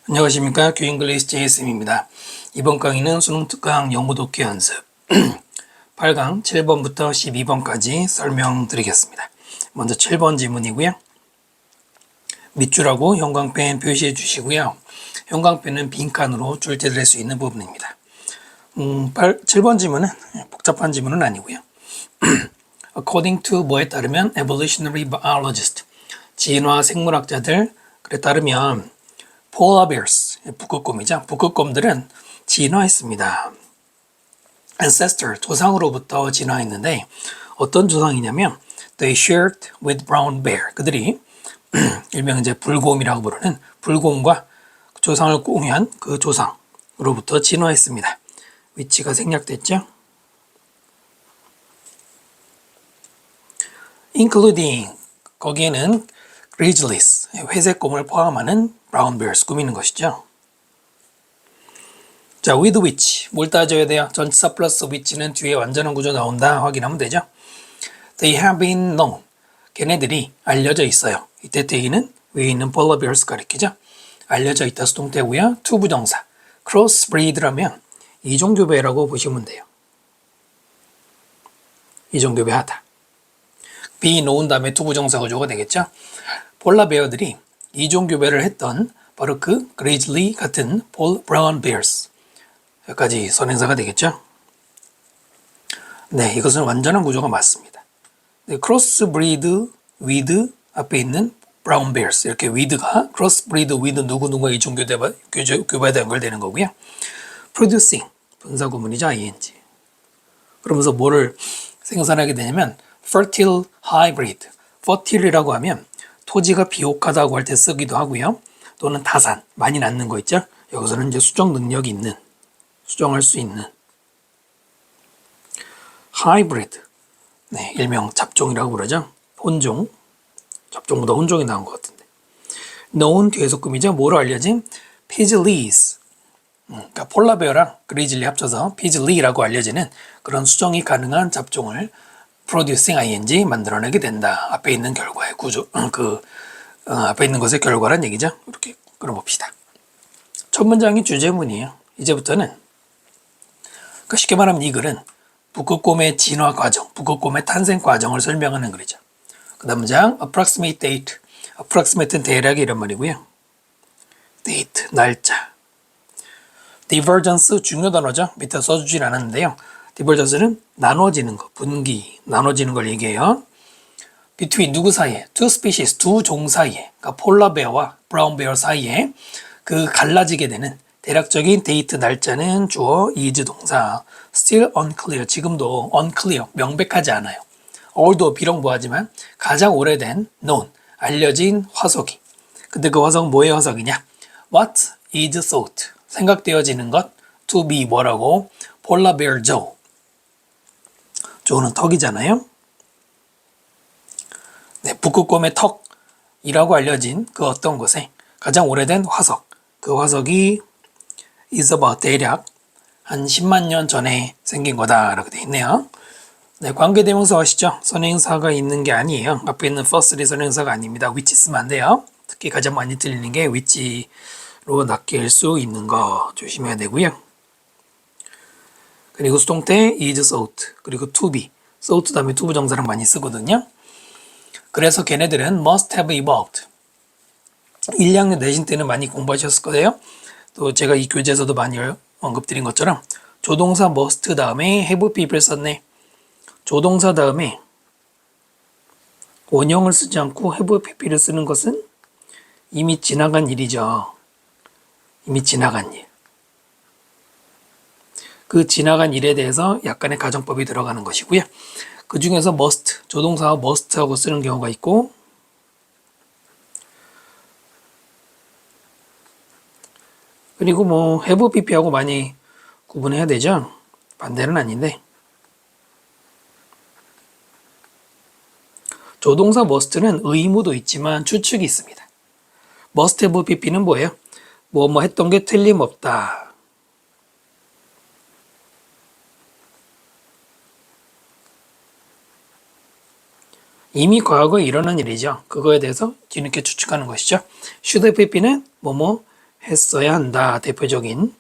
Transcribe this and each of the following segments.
안녕하십니까. 큐잉글리시 제이쌤입니다. 이번 강의는 수능 특강 영어 독해 연습 8강 7번부터 12번까지 설명드리겠습니다. 먼저 7번 지문이고요. 밑줄하고 형광펜 표시해 주시고요. 형광펜은 빈칸으로 출제될 수 있는 부분입니다. 7번 지문은 복잡한 지문은 아니고요. According to 뭐에 따르면 evolutionary biologist 진화 생물학자들에 따르면 polar bears 북극곰이죠. 북극곰들은 진화했습니다. ancestor 조상으로부터 진화했는데 어떤 조상이냐면 they shared with brown bear 그들이 일명 이제 불곰이라고 부르는 불곰과 조상을 공유한 그 조상으로부터 진화했습니다. 위치가 생략됐죠. including 거기에는 grizzlies 회색곰을 포함하는 brown bears 꾸미는 것이죠. 자, with which 뭘 따져야 돼요? 전치사 플러스 which는 뒤에 완전한 구조 나온다 확인하면 되죠. They have been known 걔네들이 알려져 있어요. 이때 they는 위에 있는 polar bears 가리키죠. 알려져 있다 수동태고요. to 부정사 crossbreed라면 이종교배라고 보시면 돼요. 이종교배하다. be known 다음에 to 부정사 구조가 되겠죠. 폴라베어들이 이종교배를 했던 바로 그 그리즐리 같은 브라운 베어스 여기까지 선행사가 되겠죠. 네, 이것은 완전한 구조가 맞습니다. 네, 크로스 브리드 위드 앞에 있는 브라운 베어스 이렇게 위드가 크로스 브리드 위드 누구누구가 이종교배와 연결되는 거고요. producing 분사구문이죠. ing 그러면서 뭐를 생산하게 되냐면 fertile hybrid fertile이라고 하면 토지가 비옥하다고 할 때 쓰기도 하고요. 또는 다산, 많이 낳는 거 있죠? 여기서는 이제 수정 능력이 있는, 수정할 수 있는 hybrid, 네, 일명 잡종이라고 그러죠. 혼종, 잡종보다 혼종이 나은 것 같은데. known 뒤에서 꾸미죠. 뭐로 알려진? pidgeys, 그러니까 폴라베어랑 그리즐리 합쳐서 pidgey라고 알려지는 그런 수정이 가능한 잡종을 producing ing 만들어내게 된다. 앞에 있는 결과의 구조, 앞에 있는 것의 결과란 얘기죠. 이렇게 끌어봅시다. 첫 문장이 주제문이에요. 이제부터는 그러니까 쉽게 말하면 이 글은 북극곰의 진화 과정, 북극곰의 탄생 과정을 설명하는 글이죠. 그 다음 문장 approximate date, approximate는 대략의 이런 말이고요. date, 날짜. divergence 중요 단어죠. 밑에 써주진 않았는데요. divergence는 나눠지는 거, 분기, 나눠지는 걸 얘기해요. between 누구 사이에? two species, 두 종 사이에, 그러니까 폴라베어와 브라운베어 사이에 그 갈라지게 되는 대략적인 데이트 날짜는 주어 is 동사, still unclear, 지금도 unclear, 명백하지 않아요. although 비록 뭐하지만 가장 오래된 known, 알려진 화석이. 근데 그 화석은 뭐의 화석이냐? what is thought, 생각되어지는 것, to be 뭐라고? 폴라베어 조. 조는 턱이잖아요. 네, 북극곰의 턱이라고 알려진 그 어떤 곳에 가장 오래된 화석, 그 화석이 is about 대략 한 10만 년 전에 생긴 거다라고 되어 있네요. 네, 관계대명사 아시죠? 선행사가 있는 게 아니에요. 앞에 있는 firstly 선행사가 아닙니다. which 쓰면 안 돼요. 특히 가장 많이 들리는 게 which로 낚일 수 있는 거 조심해야 되고요. 그리고 수동태 is thought, 그리고 to be, thought 다음에 to 부정사랑 많이 쓰거든요. 그래서 걔네들은 must have evolved. 1, 2학년 내신 때는 많이 공부하셨을 거예요. 또 제가 이 교재에서도 많이 언급드린 것처럼 조동사 must 다음에 have be를 썼네. 조동사 다음에 원형을 쓰지 않고 have pp를 쓰는 것은 이미 지나간 일이죠. 이미 지나간 일. 그 지나간 일에 대해서 약간의 가정법이 들어가는 것이고요. 그 중에서 must, 조동사와 must하고 쓰는 경우가 있고 그리고 뭐 have pp하고 많이 구분해야 되죠. 반대는 아닌데 조동사 must는 의무도 있지만 추측이 있습니다. must have pp는 뭐예요? 뭐 했던 게 틀림없다. 이미 과거에 일어난 일이죠. 그거에 대해서 뒤늦게 추측하는 것이죠. should have pp는 뭐뭐 했어야 한다. 대표적인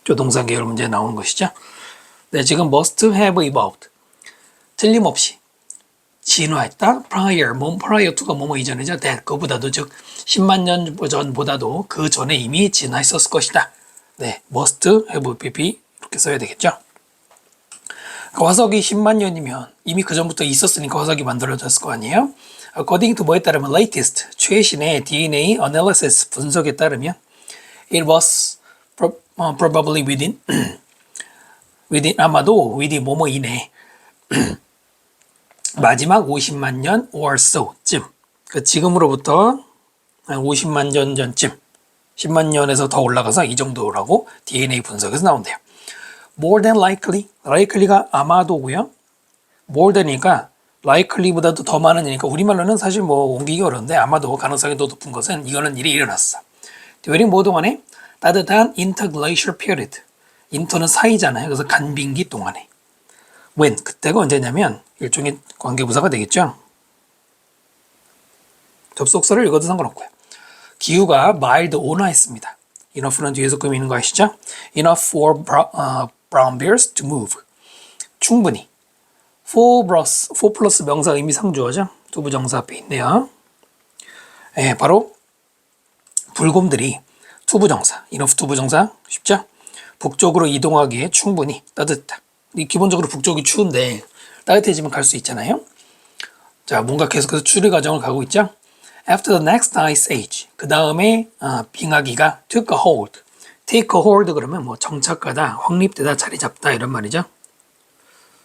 조동사 계열 문제에 나오는 것이죠. 네, 지금 must have evolved. 틀림없이 진화했다. prior to가 뭐뭐 이전이죠. that, 그보다도 즉 10만 년 전보다도 그 전에 이미 진화했었을 것이다. 네, must have pp 이렇게 써야 되겠죠. 화석이 10만 년이면 이미 그 전부터 있었으니까 화석이 만들어졌을 거 아니에요. According to 뭐에 따르면 latest, 최신의 DNA analysis 분석에 따르면 it was probably within 아마도 within 뭐뭐 이내 마지막 50만 년 or so쯤, 그 지금으로부터 한 50만 년 전쯤, 10만 년에서 더 올라가서 이 정도라고 DNA 분석에서 나온대요. More than likely가 아마도고요. more than이니까 likely보다도 더 많으니까 우리말로는 사실 뭐 옮기기 어려운데 아마도 가능성이 더 높은 것은 이거는 일이 일어났어. during 뭐 동안에 따뜻한 interglacial period. 인터는 사이잖아요. 그래서 간빙기 동안에. when 그때가 언제냐면 일종의 관계부사가 되겠죠. 접속사를 읽어도 상관없고요. 기후가 mild 온화했습니다. enough는 뒤에서 꾸미는 거 아시죠? enough for brown bears to move. 충분히. for 플러스 명사 의미 상주어죠. 투부정사 앞에 있네요. 네, 바로 불곰들이 투부정사, enough 투부정사 쉽죠? 북쪽으로 이동하기에 충분히 따뜻하다. 기본적으로 북쪽이 추운데 따뜻해지면 갈 수 있잖아요. 자, 뭔가 계속해서 추리 과정을 가고 있죠. After the next ice age, 그 다음에 빙하기가 took a hold. take a hold 그러면 뭐 정착하다, 확립되다, 자리 잡다 이런 말이죠.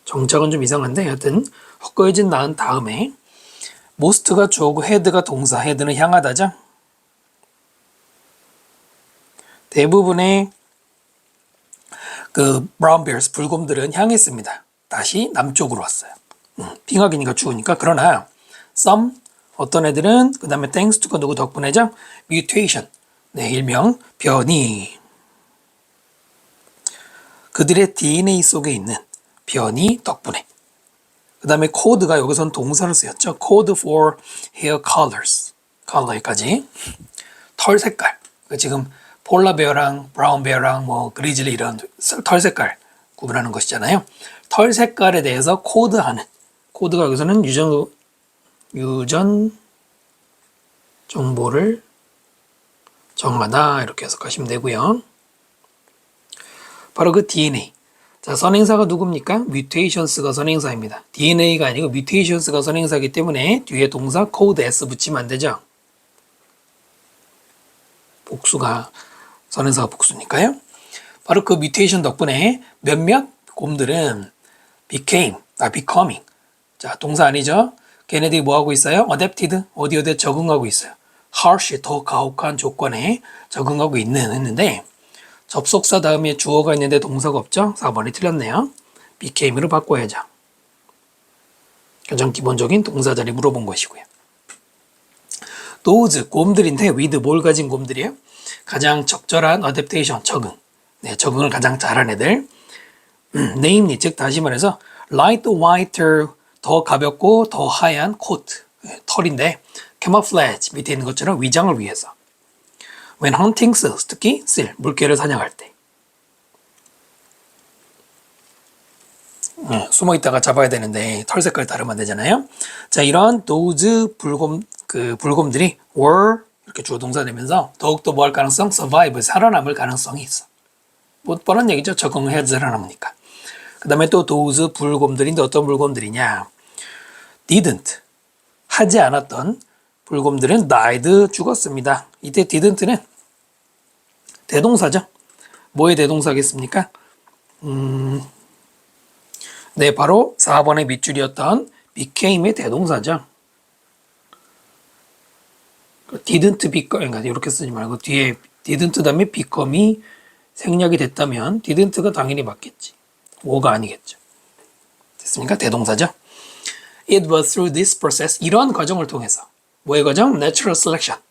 정착은 좀 이상한데 여하튼 헛거해진 다음에 most가 주어고 head가 동사, head는 향하다죠. 대부분의 그 brown bears, 불곰들은 향했습니다. 다시 남쪽으로 왔어요. 빙하기니까 추우니까. 그러나 some 어떤 애들은 그 다음에 thanks to가 누구 덕분에죠? mutation. 네, 일명 변이. 그들의 DNA 속에 있는 변이 덕분에. 그 다음에 code가 여기서는 동사를 쓰였죠. code for hair colors. 컬러까지. 털 색깔. 지금 폴라베어랑 브라운베어랑 뭐 그리즐리 이런 털 색깔 구분하는 것이잖아요. 털 색깔에 대해서 코드하는. 코드가 여기서는 유전 정보를 정하다 이렇게 해석하시면 되고요. 바로 그 DNA. 자, 선행사가 누굽니까? mutations가 선행사입니다. DNA가 아니고 mutations가 선행사이기 때문에 뒤에 동사 code s 붙이면 안 되죠. 복수가 선행사가 복수니까요. 바로 그 뮤테이션 덕분에 몇몇 곰들은 becoming. 자, 동사 아니죠? 걔네들이 뭐 하고 있어요? adapted, 어디에 적응하고 있어요. harsh, 더 가혹한 조건에 적응하고 했는데 접속사 다음에 주어가 있는데 동사가 없죠? 4번이 틀렸네요. became으로 바꿔야죠. 가장 기본적인 동사 자리 물어본 것이고요. those, 곰들인데 with 뭘 가진 곰들이에요? 가장 적절한 adaptation, 적응. 네, 적응을 가장 잘한 애들. namely, 즉 다시 말해서 light whiter, 더 가볍고 더 하얀 coat, 털인데 camouflage, 밑에 있는 것처럼 위장을 위해서. when hunting seals, 특히 seal, 물개를 사냥할 때. 숨어있다가 잡아야 되는데 털 색깔 다르면 안 되잖아요. 자, 이런 those 불곰들이 were 이렇게 주어 동사 되면서 더욱더 뭐 할 가능성? survive, 살아남을 가능성이 있어. 뭐 뻔한 얘기죠. 적응해야 살아남으니까. 그 다음에 또 those 불곰들인데 어떤 불곰들이냐? didn't, 하지 않았던 불곰들은 died, 죽었습니다. 이때 didn't는 대동사죠. 뭐의 대동사겠습니까? 네, 바로 4번의 밑줄이었던 became의 대동사죠. didn't become, 그러니까 이렇게 쓰지 말고 뒤에 didn't 다음에 become이 생략이 됐다면 didn't가 당연히 맞겠지. 뭐가 아니겠죠. 됐습니까? 대동사죠. It was through this process, 이런 과정을 통해서. 뭐의 과정? Natural selection.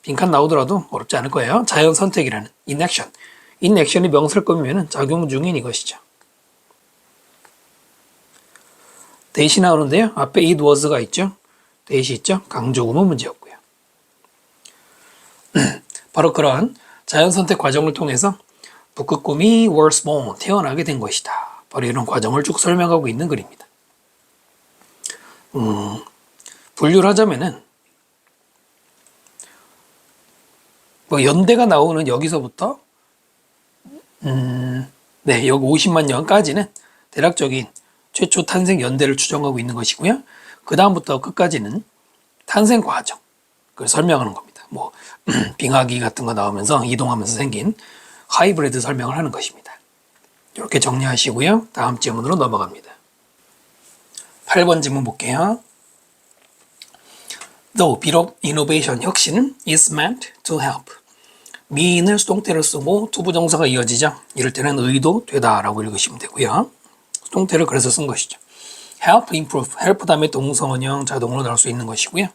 빈칸 나오더라도 어렵지 않을 거예요. 자연 선택이라는 inaction. inaction이 명사일거면 작용 중인 이것이죠. 대시 나오는데요. 앞에 it was가 있죠. 대시 있죠. 강조 구문 문제였고요. 바로 그런 자연선택 과정을 통해서 북극곰이 was born, 태어나게 된 것이다. 바로 이런 과정을 쭉 설명하고 있는 글입니다. 분류를 하자면은 뭐 연대가 나오는 여기서부터 네, 여기 50만 년까지는 대략적인 최초 탄생 연대를 추정하고 있는 것이고요. 그 다음부터 끝까지는 탄생 과정을 설명하는 겁니다. 뭐 빙하기 같은 거 나오면서 이동하면서 생긴 하이브리드 설명을 하는 것입니다. 이렇게 정리하시고요. 다음 질문으로 넘어갑니다. 8번 질문 볼게요. Though 비록 innovation 혁신은 is meant to help. mean을 수동태를 쓰고 투부정사가 이어지죠. 이럴 때는 의도되다라고 읽으시면 되고요. 수동태를 그래서 쓴 것이죠. help, improve, help 다음에 동사원형 자동으로 나올 수 있는 것이고요.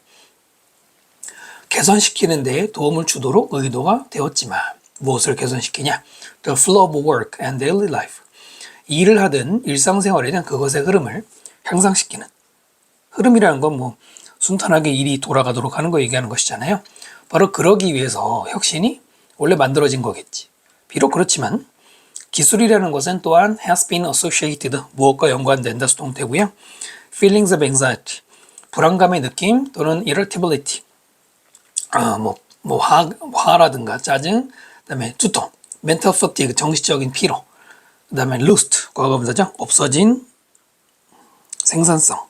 개선시키는 데 도움을 주도록 의도가 되었지만 무엇을 개선시키냐? The flow of work and daily life. 일을 하든 일상생활에는 그것의 흐름을 향상시키는 흐름이라는 건 뭐 순탄하게 일이 돌아가도록 하는 거 얘기하는 것이잖아요. 바로 그러기 위해서 혁신이 원래 만들어진 거겠지. 비록 그렇지만 기술이라는 것은 또한 has been associated, 무엇과 연관된다 수동태고요. feelings of anxiety, 불안감의 느낌 또는 irritability, 화라든가 짜증, 그다음에 두통, mental fatigue, 정신적인 피로, 그다음에 lost, 과거분사죠. 없어진 생산성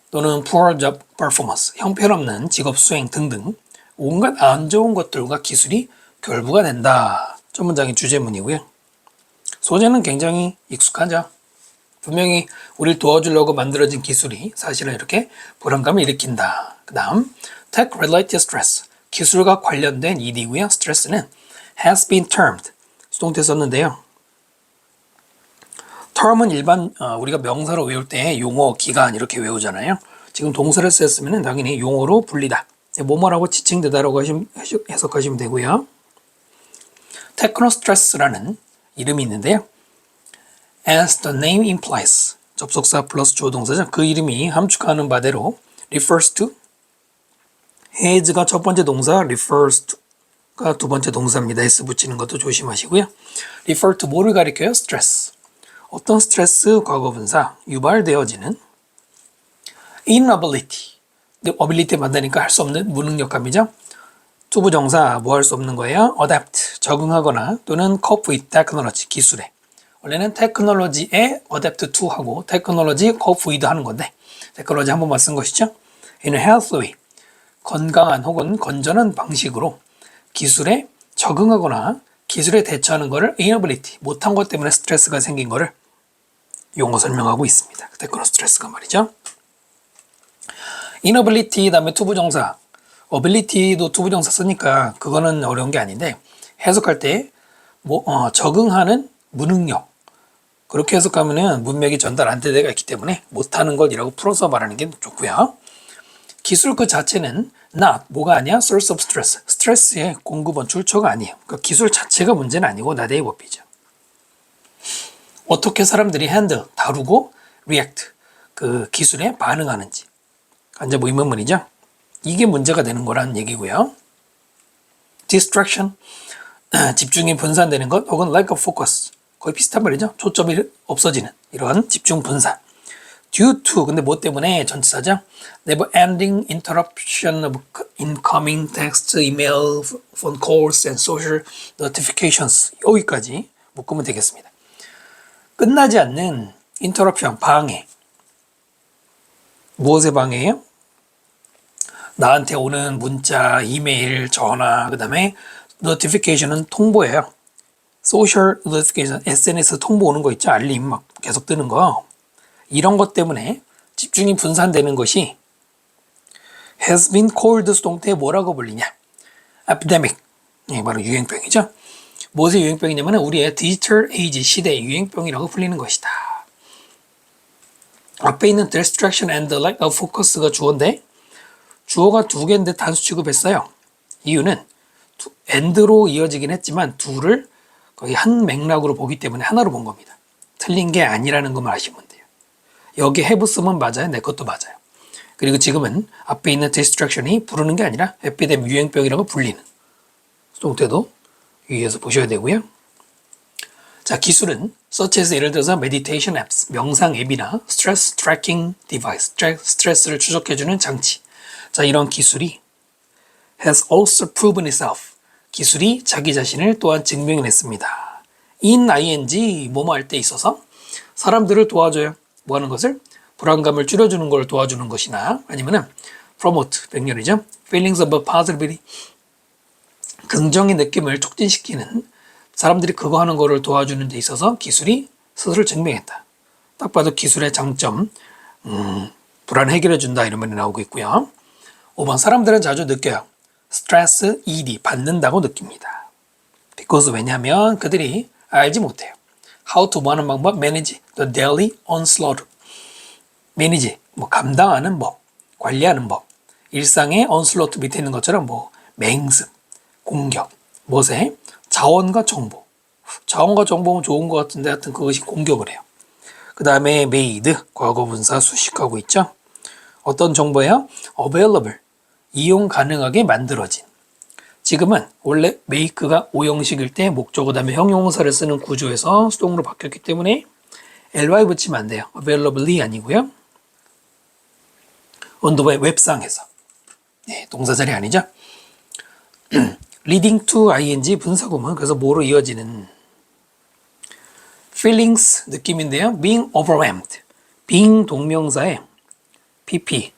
또는 poor job performance, 형편없는 직업 수행 등등 온갖 안 좋은 것들과 기술이 결부가 된다. 첫 문장의 주제문이고요. 소재는 굉장히 익숙하죠. 분명히 우리를 도와주려고 만들어진 기술이 사실은 이렇게 불안감을 일으킨다. 그 다음 tech-related stress, 기술과 관련된 일이고요. 스트레스는 has been termed, 수동태 썼는데요. term은 일반 우리가 명사로 외울 때 용어, 기간 이렇게 외우잖아요. 지금 동사를 쓰였으면 당연히 용어로 불리다. 뭐뭐라고 지칭되다라고 해석하시면 되고요. 테크노스트레스라는 이름이 있는데요. As the name implies, 접속사 플러스 조동사죠. 그 이름이 함축하는 바대로 refers to, has가 첫 번째 동사, refers to가 두 번째 동사입니다. s 붙이는 것도 조심하시고요. refer to 뭐를 가리켜요? stress. 어떤 스트레스 과거분사, 유발되어지는 inability, ability 만나니까 할 수 없는 무능력감이죠. 투부정사 뭐 할 수 없는 거예요? adapt, 적응하거나 또는 cope with technology, 기술에. 원래는 technology에 adapt to 하고 technology cope with 하는 건데 technology 한 번만 쓴 것이죠. in a healthy way, 건강한 혹은 건전한 방식으로 기술에 적응하거나 기술에 대처하는 것을 inability, 못한 것 때문에 스트레스가 생긴 것을 용어 설명하고 있습니다. 테크노 스트레스가 말이죠. inability 다음에 투부정사, ability도 투부정사 쓰니까 그거는 어려운 게 아닌데 해석할 때 적응하는 무능력, 그렇게 해석하면은 문맥이 전달 안 될 때가 있기 때문에 못하는 것이라고 풀어서 말하는 게 좋고요. 기술 그 자체는 not, 뭐가 아니야? source of stress, 스트레스의 공급원, 출처가 아니에요. 그러니까 기술 자체가 문제는 아니고 나대의 법이죠. 어떻게 사람들이 handle, 다루고 react, 그 기술에 반응하는지 이제 뭐 의문문이죠. 이게 문제가 되는 거라는 얘기고요. distraction, 집중이 분산되는 것 혹은 lack of focus, 거의 비슷한 말이죠. 초점이 없어지는 이런 집중 분산. due to, 근데 뭐 때문에 전치사죠. never ending interruption of incoming text, email, phone calls and social notifications. 여기까지 묶으면 되겠습니다. 끝나지 않는 interruption, 방해. 무엇의 방해예요? 나한테 오는 문자, 이메일, 전화, 그 다음에 notification은 통보예요. social notification, SNS 통보 오는 거 있죠? 알림 막 계속 뜨는 거. 이런 것 때문에 집중이 분산되는 것이 has been called 수동태에 뭐라고 불리냐? epidemic, 바로 유행병이죠. 무엇의 유행병이냐면 우리의 디지털 에이지 시대의 유행병이라고 불리는 것이다. 앞에 있는 distraction and lack of focus가 주어인데 주어가 두 개인데 단수 취급했어요. 이유는 and로 이어지긴 했지만 둘을 거의 한 맥락으로 보기 때문에 하나로 본 겁니다. 틀린 게 아니라는 것만 아시면 돼요. 여기 have 쓰면 맞아요. 내 것도 맞아요. 그리고 지금은 앞에 있는 distraction이 부르는 게 아니라 epidemic, 유행병이라고 불리는 수동태도 유의해서 보셔야 되고요. 자, 기술은 such as 예를 들어서 meditation apps, 명상 앱이나 stress tracking device, 스트레스를 추적해주는 장치. 자, 이런 기술이 has also proven itself. 기술이 자기 자신을 또한 증명해냈습니다. in ing, 뭐뭐 할 때 있어서 사람들을 도와줘요. 뭐 하는 것을? 불안감을 줄여주는 걸 도와주는 것이나 아니면은 promote, 백렬이죠. feelings of positivity. 긍정의 느낌을 촉진시키는 사람들이 그거 하는 거를 도와주는 데 있어서 기술이 스스로를 증명했다. 딱 봐도 기술의 장점, 불안 해결해 준다 이런 말이 나오고 있고요. 5번 사람들은 자주 느껴요. 스트레스, ED, 받는다고 느낍니다. because 왜냐하면 그들이 알지 못해요. how to 뭐 하는 방법, manage the daily onslaught. manage, 뭐 감당하는 법, 관리하는 법. 일상의 onslaught 밑에 있는 것처럼 뭐 맹습, 공격, 무엇에? 자원과 정보. 자원과 정보는 좋은 것 같은데 하여튼 그것이 공격을 해요. 그 다음에 made, 과거분사 수식하고 있죠. 어떤 정보예요? available, 이용 가능하게 만들어진. 지금은 원래 make가 오형식일 때 목적어 다음에 형용사를 쓰는 구조에서 수동으로 바뀌었기 때문에 ly 붙이면 안 돼요. availably 아니고요. 언더바의 웹상에서. 네, 동사자리 아니죠? leading to ing 분사구문, 그래서 뭐로 이어지는 feelings 느낌인데요. being overwhelmed, being 동명사에 pp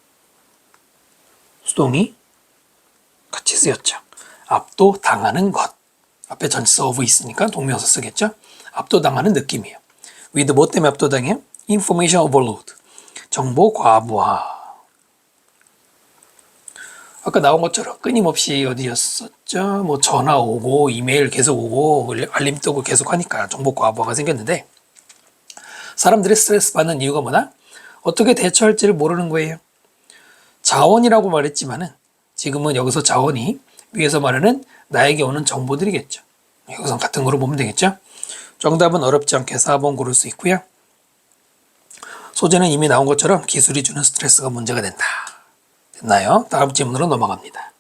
수동이 같이 쓰였죠. 압도당하는 것. 앞에 전치사 of 있으니까 동명사 쓰겠죠. 압도당하는 느낌이에요. with 뭐 때문에 압도당해요? information overload, 정보 과부하. 아까 나온 것처럼 끊임없이 어디였었죠? 뭐 전화 오고 이메일 계속 오고 알림 뜨고 계속 하니까 정보 과부하가 생겼는데 사람들이 스트레스 받는 이유가 뭐나? 어떻게 대처할지를 모르는 거예요. 자원이라고 말했지만은 지금은 여기서 자원이 위에서 말하는 나에게 오는 정보들이겠죠. 여기서 같은 거로 보면 되겠죠. 정답은 어렵지 않게 4번 고를 수 있고요. 소재는 이미 나온 것처럼 기술이 주는 스트레스가 문제가 된다. 됐나요? 다음 질문으로 넘어갑니다.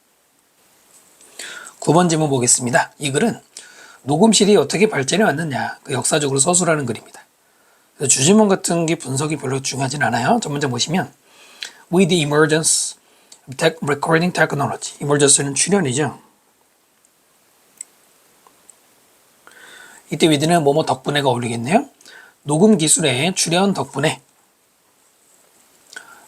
9번 질문 보겠습니다. 이 글은 녹음실이 어떻게 발전해 왔느냐, 그 역사적으로 서술하는 글입니다. 주지문 같은 게 분석이 별로 중요하진 않아요. 첫 문장 보시면 With the emergence of recording technology. emergence는 출현이죠. 이때 with는 뭐뭐 덕분에가 어울리겠네요. 녹음 기술의 출현 덕분에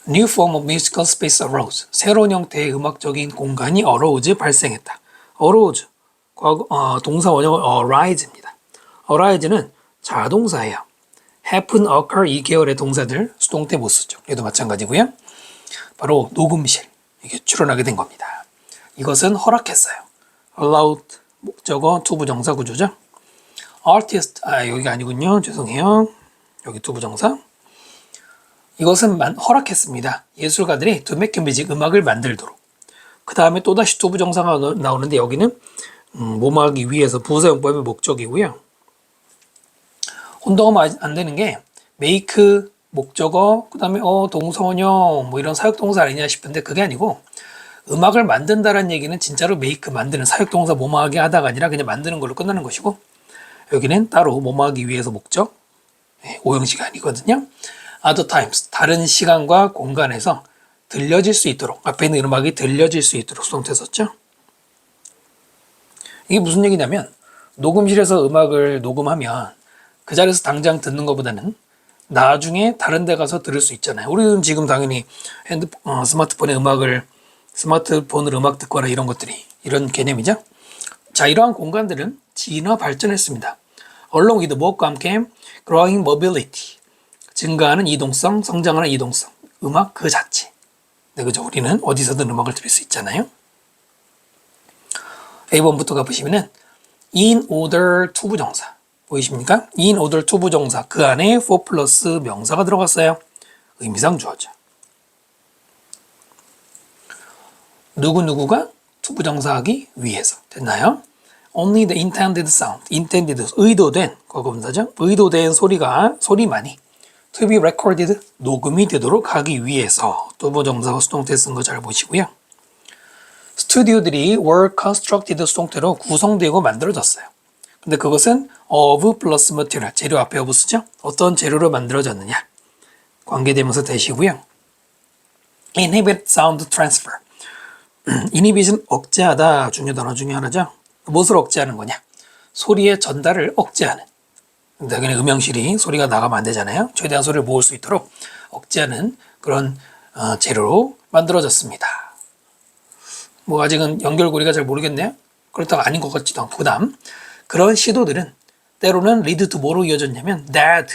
New form of musical space arose. 새로운 형태의 음악적인 공간이 arose 발생했다. arose 동사 원형은 arise입니다. arise는 자동사예요. happen, occur 이 계열의 동사들 수동태 못 쓰죠. 얘도 마찬가지고요. 바로 녹음실 이게 출현하게 된 겁니다. 이것은 허락했어요. allowed 목적어 투부정사 구조죠. artist 여기가 아니군요. 죄송해요. 여기 투부정사. 이것은 허락했습니다. 예술가들이 to make music, 음악을 만들도록. 그 다음에 또다시 투부정사가 나오는데 여기는 뭐뭐하기 위해서 부사용법의 목적이고요. 혼동하면 안 되는 게 make 목적어, 그 다음에 동사원형 뭐 이런 사역동사 아니냐 싶은데 그게 아니고 음악을 만든다는 얘기는 진짜로 make 만드는 사역동사 뭐뭐하게 하다가 아니라 그냥 만드는 걸로 끝나는 것이고 여기는 따로 뭐뭐하기 위해서 목적, 오형식이 아니거든요. other times, 다른 시간과 공간에서 들려질 수 있도록, 앞에 있는 음악이 들려질 수 있도록 수동태 썼죠. 이게 무슨 얘기냐면 녹음실에서 음악을 녹음하면 그 자리에서 당장 듣는 것보다는 나중에 다른 데 가서 들을 수 있잖아요. 우리는 지금 당연히 스마트폰으로 음악 듣거나 이런 것들이 이런 개념이죠. 자, 이러한 공간들은 진화 발전했습니다. along with 무엇과 함께 growing mobility, 증가하는 이동성, 성장하는 이동성, 음악 그 자체. 네, 그죠? 우리는 어디서든 음악을 들을 수 있잖아요. A번부터 가보시면은 in order to 부정사 보이십니까? in order to 부정사 그 안에 for 플러스 명사가 들어갔어요. 의미상 주어죠. 누구누구가 to 부정사하기 위해서 됐나요? Only the intended sound, intended 의도된 과거분사죠. 의도된 소리만이 to be recorded 녹음이 되도록 하기 위해서 또 부정사와 수동태 쓴 거 잘 보시고요. 스튜디오들이 were constructed 수동태로 구성되고 만들어졌어요. 근데 그것은 of 플러스 material, 재료 앞에 of 쓰죠? 어떤 재료로 만들어졌느냐? 관계대명사 대시고요. inhibit sound transfer. inhibit은 억제하다 중요 단어 중에 하나죠. 무엇을 억제하는 거냐? 소리의 전달을 억제하는. 당연히 음향실이 소리가 나가면 안 되잖아요. 최대한 소리를 모을 수 있도록 억제하는 그런 재료로 만들어졌습니다. 뭐 아직은 연결고리가 잘 모르겠네요. 그렇다고 아닌 것 같지도 않고. 그 다음 그런 시도들은 때로는 lead to 뭐로 이어졌냐면 dead,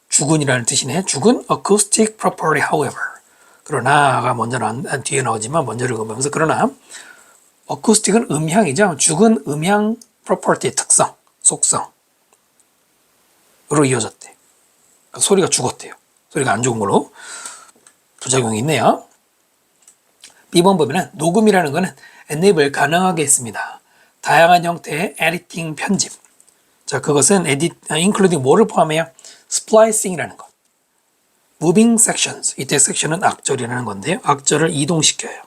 죽은이라는 뜻이네. 죽은 acoustic property however. 그러나가 먼저 뒤에 나오지만 먼저 읽어보면서 그러나 acoustic은 음향이죠. 죽은 음향 property 특성, 속성으로 이어졌대. 그러니까 소리가 죽었대요. 소리가 안 좋은 걸로 부작용이 있네요. B번 보면은 녹음이라는 것은 enable 가능하게 했습니다. 다양한 형태의 에디팅 편집. 자, 그것은 including 뭐를 포함해요? splicing이라는 것. moving sections. 이때 섹션은 악절이라는 건데요. 악절을 이동시켜요.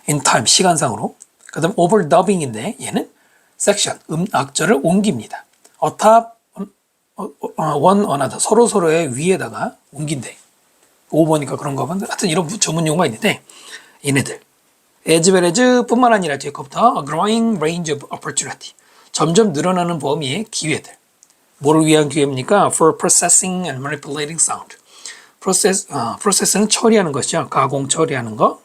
in time, 시간상으로. 그 다음 overdubbing인데 얘는 section, 악절을 옮깁니다. atop one another. 서로의 위에다가 옮긴대. 5번이니까 그런가 본데 하여튼 이런 전문 용어가 있는데 얘네들 as well as 뿐만 아니라 뒤에부터 a growing range of opportunity. 점점 늘어나는 범위의 기회들. 뭐를 위한 기회입니까? For processing and manipulating sound. process는 처리하는 것이죠. 가공 처리하는 거.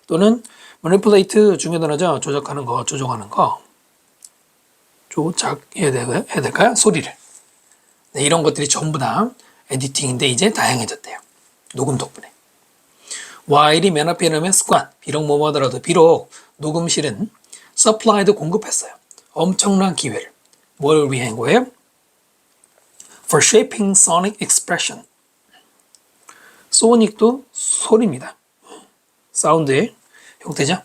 또는 manipulate 중요 단어죠. 조작하는 거, 조종하는 거. 조작해야 될까요? 소리를. 네, 이런 것들이 전부 다 에디팅인데 이제 다양해졌대요. 녹음 덕분에. while이 맨 앞에 넣으면 습관. 비록 뭐뭐 하더라도 비록 녹음실은 supplied 공급했어요. 엄청난 기회를. 뭘 위한 거예요? For shaping sonic expression. 소닉도 소리입니다. 사운드의 형태죠.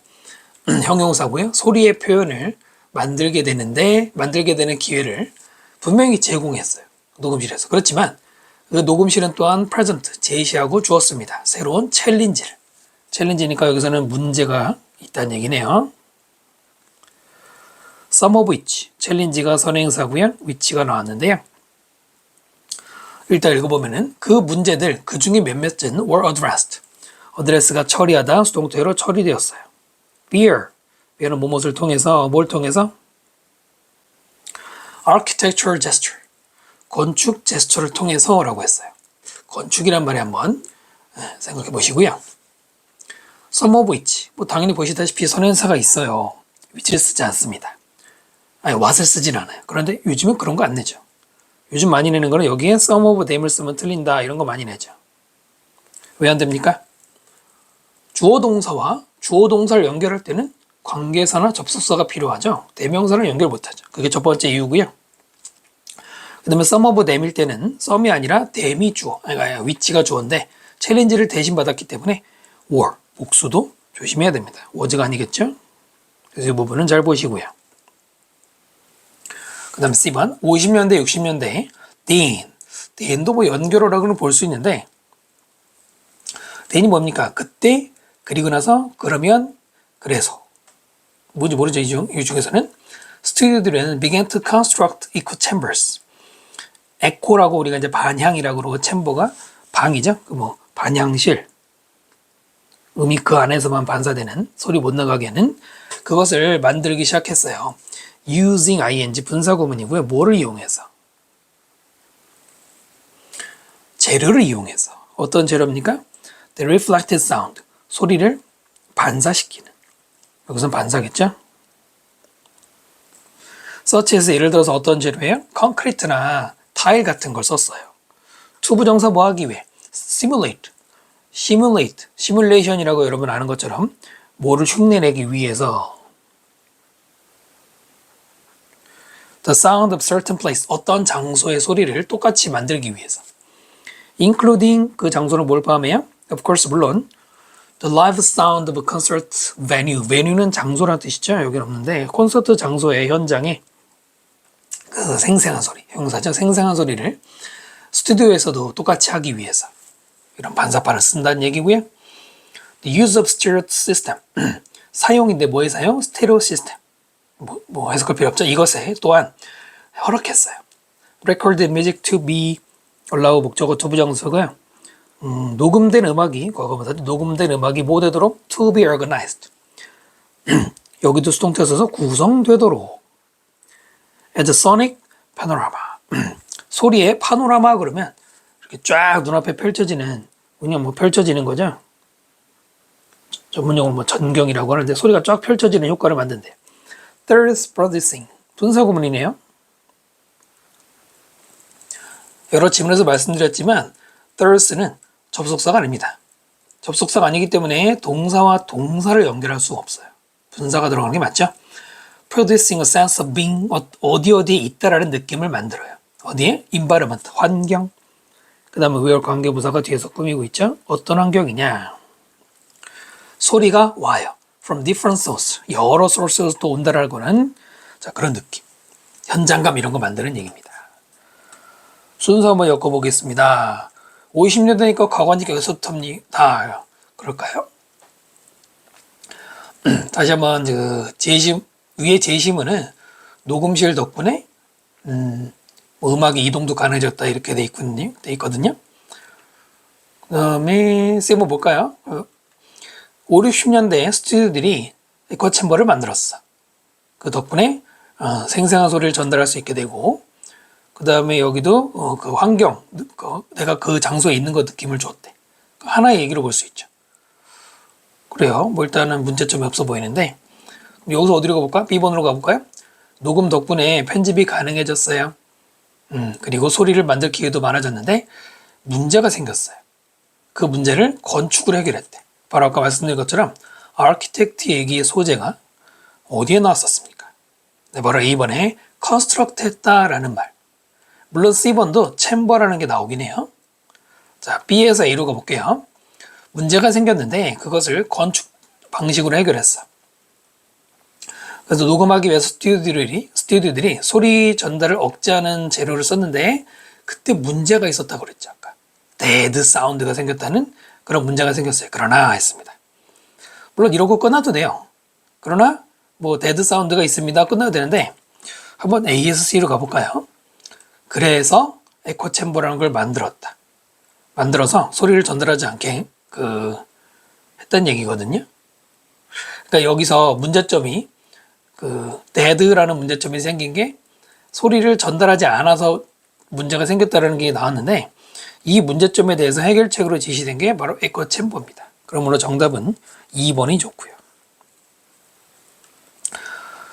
형용사고요. 소리의 표현을 만들게 되는 기회를 분명히 제공했어요. 녹음실에서. 그렇지만 그 녹음실은 또한 present, 제시하고 주었습니다. 새로운 챌린지를. 챌린지니까 여기서는 문제가 있다는 얘기네요. some of which, 챌린지가 선행사고요. which가 나왔는데요. 일단 읽어보면은 그 문제들, 그 중에 몇몇은 were addressed. address가 처리하다, 수동태로 처리되었어요. bear는 무엇을 통해서, 뭘 통해서? architectural gesture. 건축 제스처를 통해서 라고 했어요. 건축이란 말에 한번 생각해 보시고요. some of which, 뭐 당연히 보시다시피 선행사가 있어요. which를 쓰지 않습니다. 아니, what을 쓰진 않아요. 그런데 요즘은 그런 거 안 내죠. 요즘 많이 내는 거는 여기에 some of them을 쓰면 틀린다 이런 거 많이 내죠. 왜 안 됩니까? 주어 동사와 주어 동사를 연결할 때는 관계사나 접속사가 필요하죠. 대명사를 연결 못하죠. 그게 첫 번째 이유고요. 그 다음에 some of them일 때는 some이 아니라 them이 주어, which가 주어인데 챌린지를 대신 받았기 때문에 were, 복수도 조심해야 됩니다. was가 아니겠죠? 그래서 이 부분은 잘 보시고요. 그 다음에 C번 50년대 60년대 then도 뭐 연결어라고는 볼 수 있는데 then이 뭡니까? 그때, 그리고 나서, 그러면, 그래서 뭔지 모르죠. 이 중에서는 스튜디오들은 began to construct echo chambers. 에코라고 우리가 이제 반향이라고 그러고 챔버가 방이죠. 그 뭐 반향실. 음이 그 안에서만 반사되는 소리 못 나가게 하는 그것을 만들기 시작했어요. using ing 분사구문이고요. 뭐를 이용해서? 재료를 이용해서. 어떤 재료입니까? The reflected sound. 소리를 반사시키는. 여기서는 반사겠죠? 서치에서 예를 들어서 어떤 재료예요? 콘크리트나 타일 같은 걸 썼어요. 투부정사 뭐 하기 위해? simulate. 시뮬레이션이라고 여러분 아는 것처럼 뭐를 흉내내기 위해서 the sound of certain place. 어떤 장소의 소리를 똑같이 만들기 위해서. including 그 장소는 뭘 포함해요? Of course, 물론 the live sound of a concert venue. venue는 장소라는 뜻이죠. 여기는 없는데 콘서트 장소의 현장에 그 생생한 소리, 형사죠. 생생한 소리를 스튜디오에서도 똑같이 하기 위해서 이런 반사판을 쓴다는 얘기고요. The use of stereo system. 사용인데 뭐의 사용? 스테레오 시스템. 뭐 해석할 필요 없죠. 이것에 또한 허락했어요. Recorded music to be allow 목적어 to 부정수고요. 녹음된 음악이 과거분사 녹음된 음악이 뭐 되도록 to be organized. 여기도 수동태 써서 구성되도록. As a sonic panorama. 소리의 파노라마 그러면 이렇게 쫙 눈앞에 펼쳐지는 그냥 뭐 펼쳐지는 거죠. 전문용어로 뭐 전경이라고 하는데 소리가 쫙 펼쳐지는 효과를 만든대요. Third producing. 분사구문이네요. 여러 지문에서 말씀드렸지만 third는 접속사가 아닙니다. 접속사가 아니기 때문에 동사와 동사를 연결할 수 없어요. 분사가 들어가는 게 맞죠? Producing a sense of being 어디에 있다라는 느낌을 만들어요. 어디에? environment, 환경. 그 다음에 where 관계부사가 뒤에서 꾸미고 있죠? 어떤 환경이냐? 소리가 와요. From different sources. 여러 sources에서 또 온다라고는 자 그런 느낌. 현장감 이런 거 만드는 얘기입니다. 순서 한번 엮어보겠습니다. 50년대니까 과관직 여기서부터다 그럴까요? 다시 한번 위의 제시문은 녹음실 덕분에 음악의 이동도 가능해졌다 이렇게 돼 있거든요. 그 다음에 쌤은 볼까요? 5, 60년대 스튜디오들이 에코 챔버를 만들었어. 그 덕분에 생생한 소리를 전달할 수 있게 되고 그 다음에 여기도 그 환경, 내가 그 장소에 있는 거 느낌을 줬대. 하나의 얘기로 볼 수 있죠. 그래요. 뭐 일단은 문제점이 없어 보이는데 여기서 어디로 가볼까? B번으로 가볼까요? 녹음 덕분에 편집이 가능해졌어요. 그리고 소리를 만들 기회도 많아졌는데 문제가 생겼어요. 그 문제를 건축으로 해결했대. 바로 아까 말씀드린 것처럼 아키텍트 얘기의 소재가 어디에 나왔었습니까? 네, 바로 A번에 construct 했다라는 말. 물론 C번도 챔버라는 게 나오긴 해요. 자, B에서 A로 가볼게요. 문제가 생겼는데 그것을 건축 방식으로 해결했어. 그래서 녹음하기 위해서 스튜디오들이 소리 전달을 억제하는 재료를 썼는데 그때 문제가 있었다고 그랬죠. 아까 데드 사운드가 생겼다는 그런 문제가 생겼어요. 그러나 했습니다. 물론 이러고 끝나도 돼요. 그러나 뭐 데드 사운드가 있습니다. 끝나도 되는데 한번 A에서 C로 가볼까요? 그래서 에코 챔버라는 걸 만들어서 소리를 전달하지 않게 했단 얘기거든요. 그러니까 여기서 문제점이 dead라는 문제점이 생긴 게 소리를 전달하지 않아서 문제가 생겼다는 게 나왔는데 이 문제점에 대해서 해결책으로 제시된 게 바로 에코 챔버입니다. 그러므로 정답은 2번이 좋고요.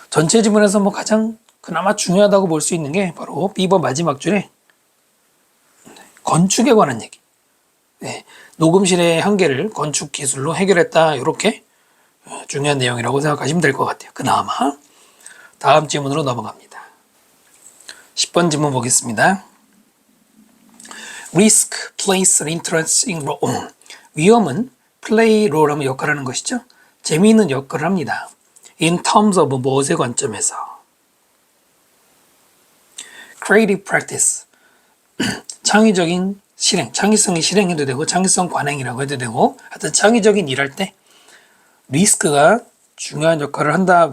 전체 지문에서 뭐 가장 그나마 중요하다고 볼 수 있는 게 바로 B번 마지막 줄에 건축에 관한 얘기. 네, 녹음실의 한계를 건축 기술로 해결했다. 이렇게 중요한 내용이라고 생각하시면 될 것 같아요. 그나마 다음 질문으로 넘어갑니다. 10번 질문 보겠습니다. Risk plays an interesting role. 위험은 play role 하면 역할하는 것이죠. 재미있는 역할을 합니다. In terms of 무엇의 관점에서. Creative practice. 창의적인 실행, 창의성이 실행해도 되고 창의성 관행이라고 해도 되고 하여튼 창의적인 일할 때 리스크가 중요한 역할을 한다,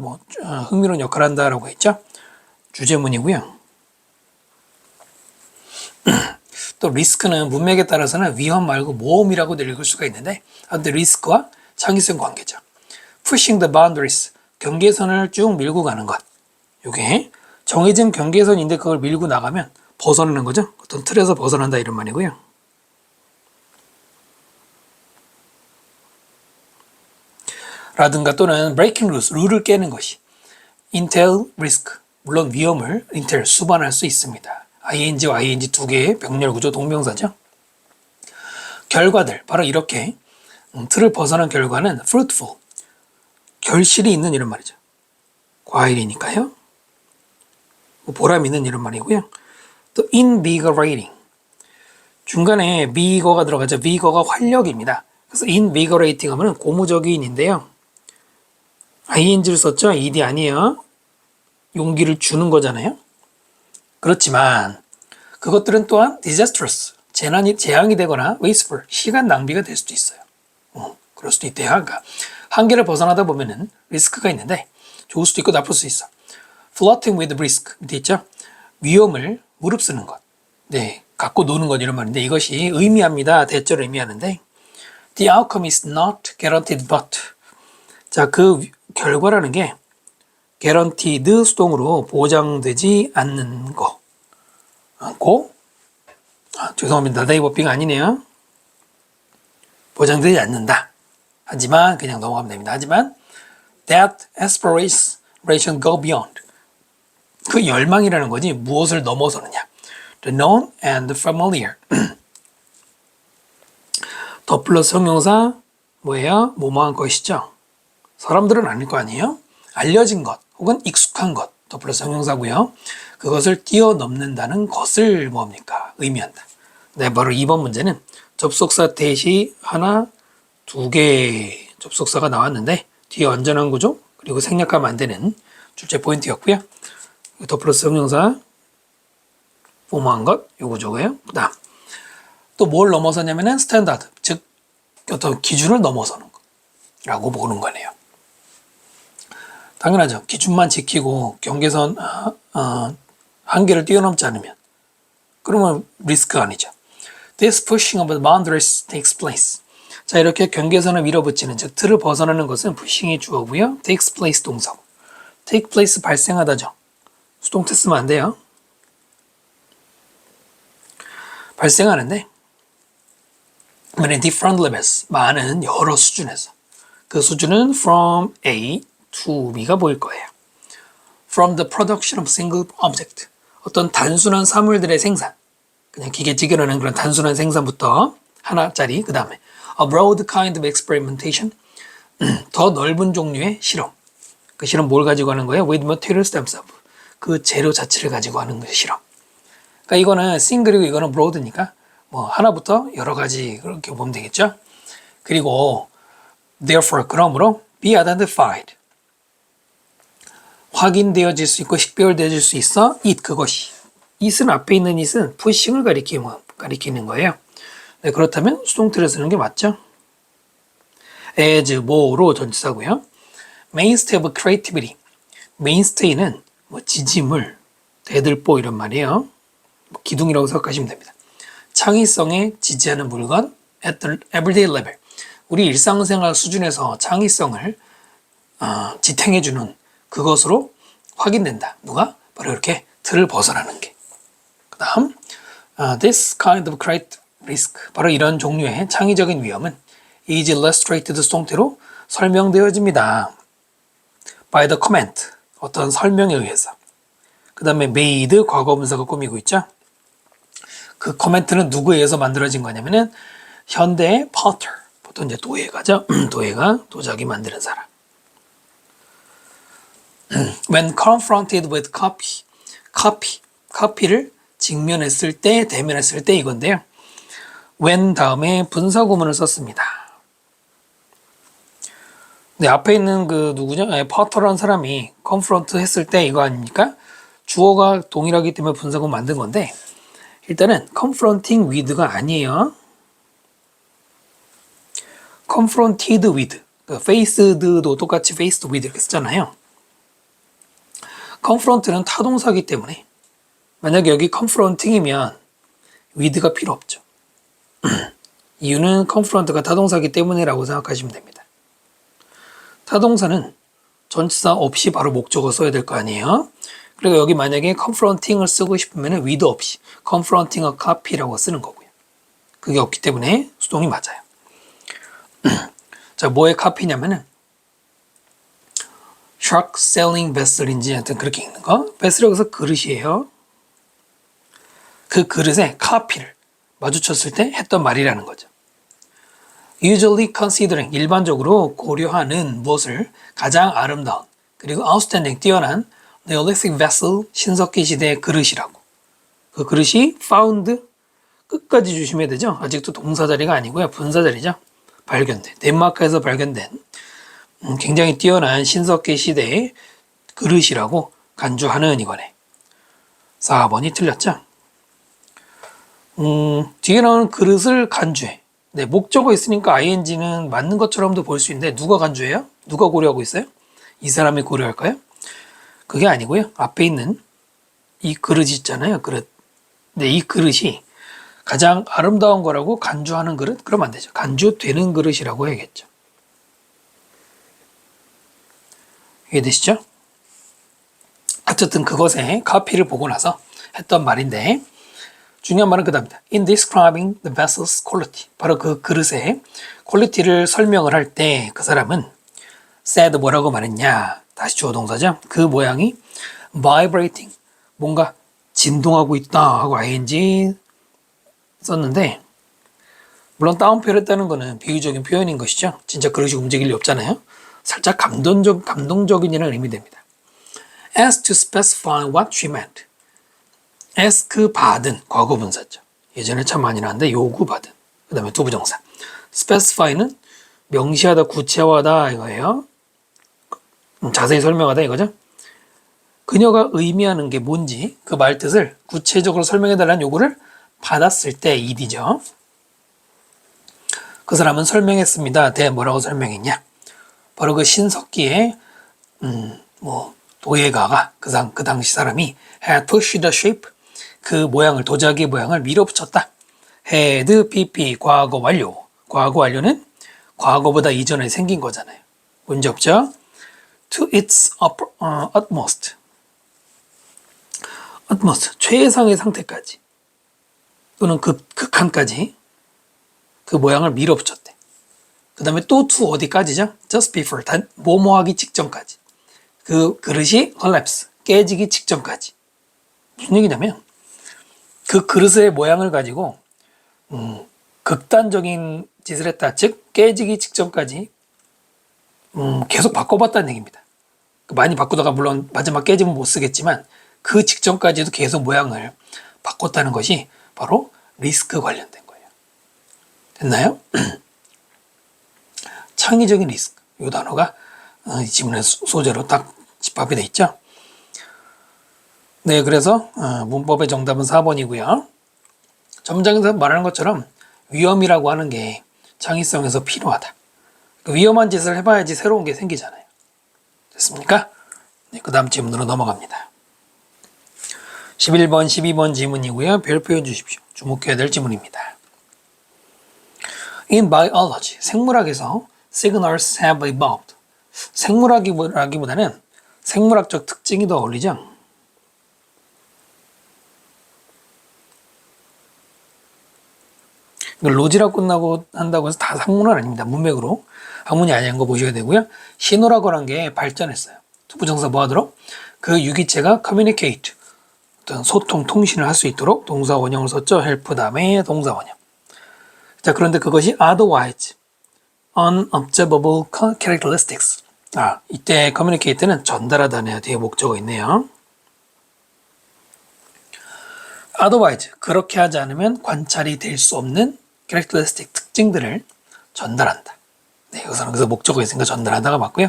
흥미로운 역할을 한다라고 했죠. 주제문이고요. 또 리스크는 문맥에 따라서는 위험 말고 모험이라고도 읽을 수가 있는데 아무튼 리스크와 창의성 관계죠. Pushing the boundaries, 경계선을 쭉 밀고 가는 것. 이게 정해진 경계선인데 그걸 밀고 나가면 벗어나는 거죠. 어떤 틀에서 벗어난다 이런 말이고요. 라든가 또는 breaking rules, 룰을 깨는 것이 entail risk, 물론 위험을 entail, 수반할 수 있습니다. ing와 ing 두 개의 병렬 구조 동명사죠. 결과들, 바로 이렇게 틀을 벗어난 결과는 fruitful, 결실이 있는 이런 말이죠. 과일이니까요. 보람 있는 이런 말이고요. 또 invigorating, 중간에 vigor가 들어가죠. vigor가 활력입니다. 그래서 invigorating 하면 고무적인인데요. ing를 썼죠. ed 아니에요. 용기를 주는 거잖아요. 그렇지만 그것들은 또한 disastrous, 재앙이 되거나 wasteful, 시간 낭비가 될 수도 있어요. 그럴 수도 있대요. 그러니까 한계를 벗어나다 보면은 리스크가 있는데 좋을 수도 있고 나쁠 수 있어. Flirting with risk 밑에 있죠? 위험을 무릅쓰는 것. 네, 갖고 노는 것 이런 말인데 이것이 의미합니다. 대절을 의미하는데 The outcome is not guaranteed but 자, 그 결과라는 게 guaranteed 수동으로 보장되지 않는 거 않고 죄송합니다. 네이버빙 아니네요. 보장되지 않는다. 하지만 그냥 넘어가면 됩니다. 하지만 that aspiration go beyond 그 열망이라는 거지 무엇을 넘어서느냐. The known and the familiar 더 플러스 형용사 뭐예요? 뭐뭐한 것이죠. 사람들은 아닐 거 아니에요? 알려진 것 혹은 익숙한 것 더 플러스 형용사고요. 그것을 뛰어넘는다는 것을 뭡니까? 의미한다. 네, 바로 2번 문제는 접속사 대시 하나, 두 개의 접속사가 나왔는데 뒤에 완전한 구조 그리고 생략하면 안 되는 출제 포인트였고요. 더 플러스 형용사 뭐뭐한 것, 요 구조고요. 그 다음 또 뭘 넘어서냐면은 스탠다드, 즉 어떤 기준을 넘어서는 거라고 보는 거네요. 당연하죠. 기준만 지키고 경계선 한계를 뛰어넘지 않으면 그러면 리스크가 아니죠. This pushing of the boundaries takes place. 자, 이렇게 경계선을 밀어붙이는 즉 틀을 벗어나는 것은 pushing이 주어고요. takes place 동사고. take place 발생하다죠. 수동태 쓰면 안 돼요. 발생하는데 many different levels 많은 여러 수준에서 그 수준은 from A to B가 보일 거예요. From the production of single object 어떤 단순한 사물들의 생산 그냥 기계찌개로 하는 그런 단순한 생산부터 하나짜리 그 다음에 a broad kind of experimentation 더 넓은 종류의 실험 그 실험 뭘 가지고 하는 거예요? with materials themselves 그 재료 자체를 가지고 하는 그 실험 그러니까 이거는 싱글이고 이거는 broad니까 뭐 하나부터 여러 가지 그렇게 보면 되겠죠. 그리고 therefore 그러므로 be identified 확인되어질 수 있고 식별되어질 수 있어 it 그것이 it은 앞에 있는 it은 pushing을 가리키는 거예요. 네, 그렇다면 수동태를 쓰는 게 맞죠. as 뭐로 전치사고요. mainstay of creativity mainstay는 뭐 지지물 대들보 이런 말이에요. 뭐 기둥이라고 생각하시면 됩니다. 창의성에 지지하는 물건 at the everyday level 우리 일상생활 수준에서 창의성을 지탱해주는 그것으로 확인된다. 누가? 바로 이렇게 틀을 벗어나는 게. 그 다음 this kind of creative risk 바로 이런 종류의 창의적인 위험은 is illustrated 수동태로 설명되어집니다. by the comment 어떤 설명에 의해서 그 다음에 made 과거분사가 꾸미고 있죠. 그 코멘트는 누구에 의해서 만들어진 거냐면은 현대의 potter 보통 이제 도예가죠. 도예가 도자기 만드는 사람. When confronted with copy를 직면했을 때, 대면했을 때 이건데요. when 다음에 분사구문을 썼습니다. 네, 앞에 있는 그 누구죠? potter라는 사람이 confront 했을 때 이거 아닙니까? 주어가 동일하기 때문에 분사구문 만든 건데 일단은 confronting with가 아니에요. confronted with, faced도 똑같이 faced with 이렇게 쓰잖아요. confront는 타동사기 때문에 만약에 여기 confronting이면 with가 필요 없죠. 이유는 confront가 타동사기 때문이라고 생각하시면 됩니다. 타동사는 전치사 없이 바로 목적어 써야 될 거 아니에요. 그리고 여기 만약에 confronting을 쓰고 싶으면 with 없이 confronting a copy라고 쓰는 거고요. 그게 없기 때문에 수동이 맞아요. 자, 뭐의 카피냐면은 shark selling vessel인지 하여튼 그렇게 읽는 거. vessel이라고 해서 그릇이에요. 그 그릇에 카피를 마주쳤을 때 했던 말이라는 거죠. usually considering 일반적으로 고려하는 무엇을 가장 아름다운 그리고 outstanding 뛰어난 Neolithic vessel 신석기 시대의 그릇이라고. 그 그릇이 found 끝까지 주시면 되죠. 아직도 동사 자리가 아니고요. 분사 자리죠. 발견된 덴마크에서 발견된 굉장히 뛰어난 신석기 시대의 그릇이라고 간주하는 이거네. 4번이 틀렸죠. 뒤에 나오는 그릇을 간주해. 네, 목적어 있으니까 ing는 맞는 것처럼도 볼 수 있는데 누가 간주해요? 누가 고려하고 있어요? 이 사람이 고려할까요? 그게 아니고요. 앞에 있는 이 그릇 있잖아요. 그릇. 근데 이 그릇이 가장 아름다운 거라고 간주하는 그릇? 그러면 안 되죠. 간주되는 그릇이라고 해야겠죠. 이해되시죠? 어쨌든 그것에 카피를 보고 나서 했던 말인데 중요한 말은 그 다음입니다. In describing the vessel's quality. 바로 그 그릇의 퀄리티를 설명을 할 때 그 사람은 said 뭐라고 말했냐. 다시 주어 동사죠. 그 모양이 vibrating. 뭔가 진동하고 있다 하고 ing 썼는데 물론 따옴표를 했다는 거는 비유적인 표현인 것이죠. 진짜 그릇이 움직일 리 없잖아요. 살짝 감동적인이라는 의미 됩니다. As to specify what she meant. ask 받은 과거분사죠. 예전에 참 많이 나왔는데 요구받은. 그 다음에 두부정사. specify는 명시하다, 구체화하다 이거예요. 자세히 설명하다 이거죠. 그녀가 의미하는 게 뭔지 그 말 뜻을 구체적으로 설명해달라는 요구를 받았을 때 ed죠. 그 사람은 설명했습니다. 뭐라고 설명했냐. 바로 그 신석기의 도예가가 그 당시 사람이 had pushed the shape 그 모양을 도자기 모양을 밀어붙였다. had pp 과거 완료. 과거 완료는 과거보다 이전에 생긴 거잖아요. 문제 없죠? To its utmost. utmost 최상의 상태까지 또는 극한까지 그 모양을 밀어붙였대. 그 다음에 또 to 어디까지죠? just before 뭐뭐하기 직전까지. 그 그릇이 collapse 깨지기 직전까지. 무슨 얘기냐면 그 그릇의 모양을 가지고 극단적인 짓을 했다. 즉 깨지기 직전까지 계속 바꿔봤다는 얘기입니다. 많이 바꾸다가 물론 마지막 깨지면 못 쓰겠지만 그 직전까지도 계속 모양을 바꿨다는 것이 바로 리스크 관련된 거예요. 됐나요? 창의적인 리스크. 이 단어가 이 지문의 소재로 딱 집합이 돼 있죠. 네, 그래서 문법의 정답은 4번이고요. 점장에서 말하는 것처럼 위험이라고 하는 게 창의성에서 필요하다. 위험한 짓을 해봐야지 새로운 게 생기잖아요. 됐습니까? 네, 그 다음 질문으로 넘어갑니다. 11번, 12번 지문이고요. 별표해 주십시오. 주목해야 될 지문입니다. In biology, 생물학에서 signals have evolved. 생물학이라기보다는 생물학적 특징이 더 어울리죠. 로지라고 끝나고 한다고 해서 다 학문은 아닙니다. 문맥으로 학문이 아닌 거 보셔야 되고요. 신호라고 하는 게 발전했어요. 투부정사 뭐하도록? 그 유기체가 communicate 어떤 소통, 통신을 할 수 있도록 동사 원형을 썼죠. help 다음에 동사 원형. 자, 그런데 그것이 otherwise unobservable characteristics. 이때 communicate는 전달하다네요. 뒤에 목적어 있네요. otherwise 그렇게 하지 않으면 관찰이 될 수 없는 characteristic 특징들을 전달한다. 네, 여기서는 그래서 목적어 있으니까 전달하다가 맞고요.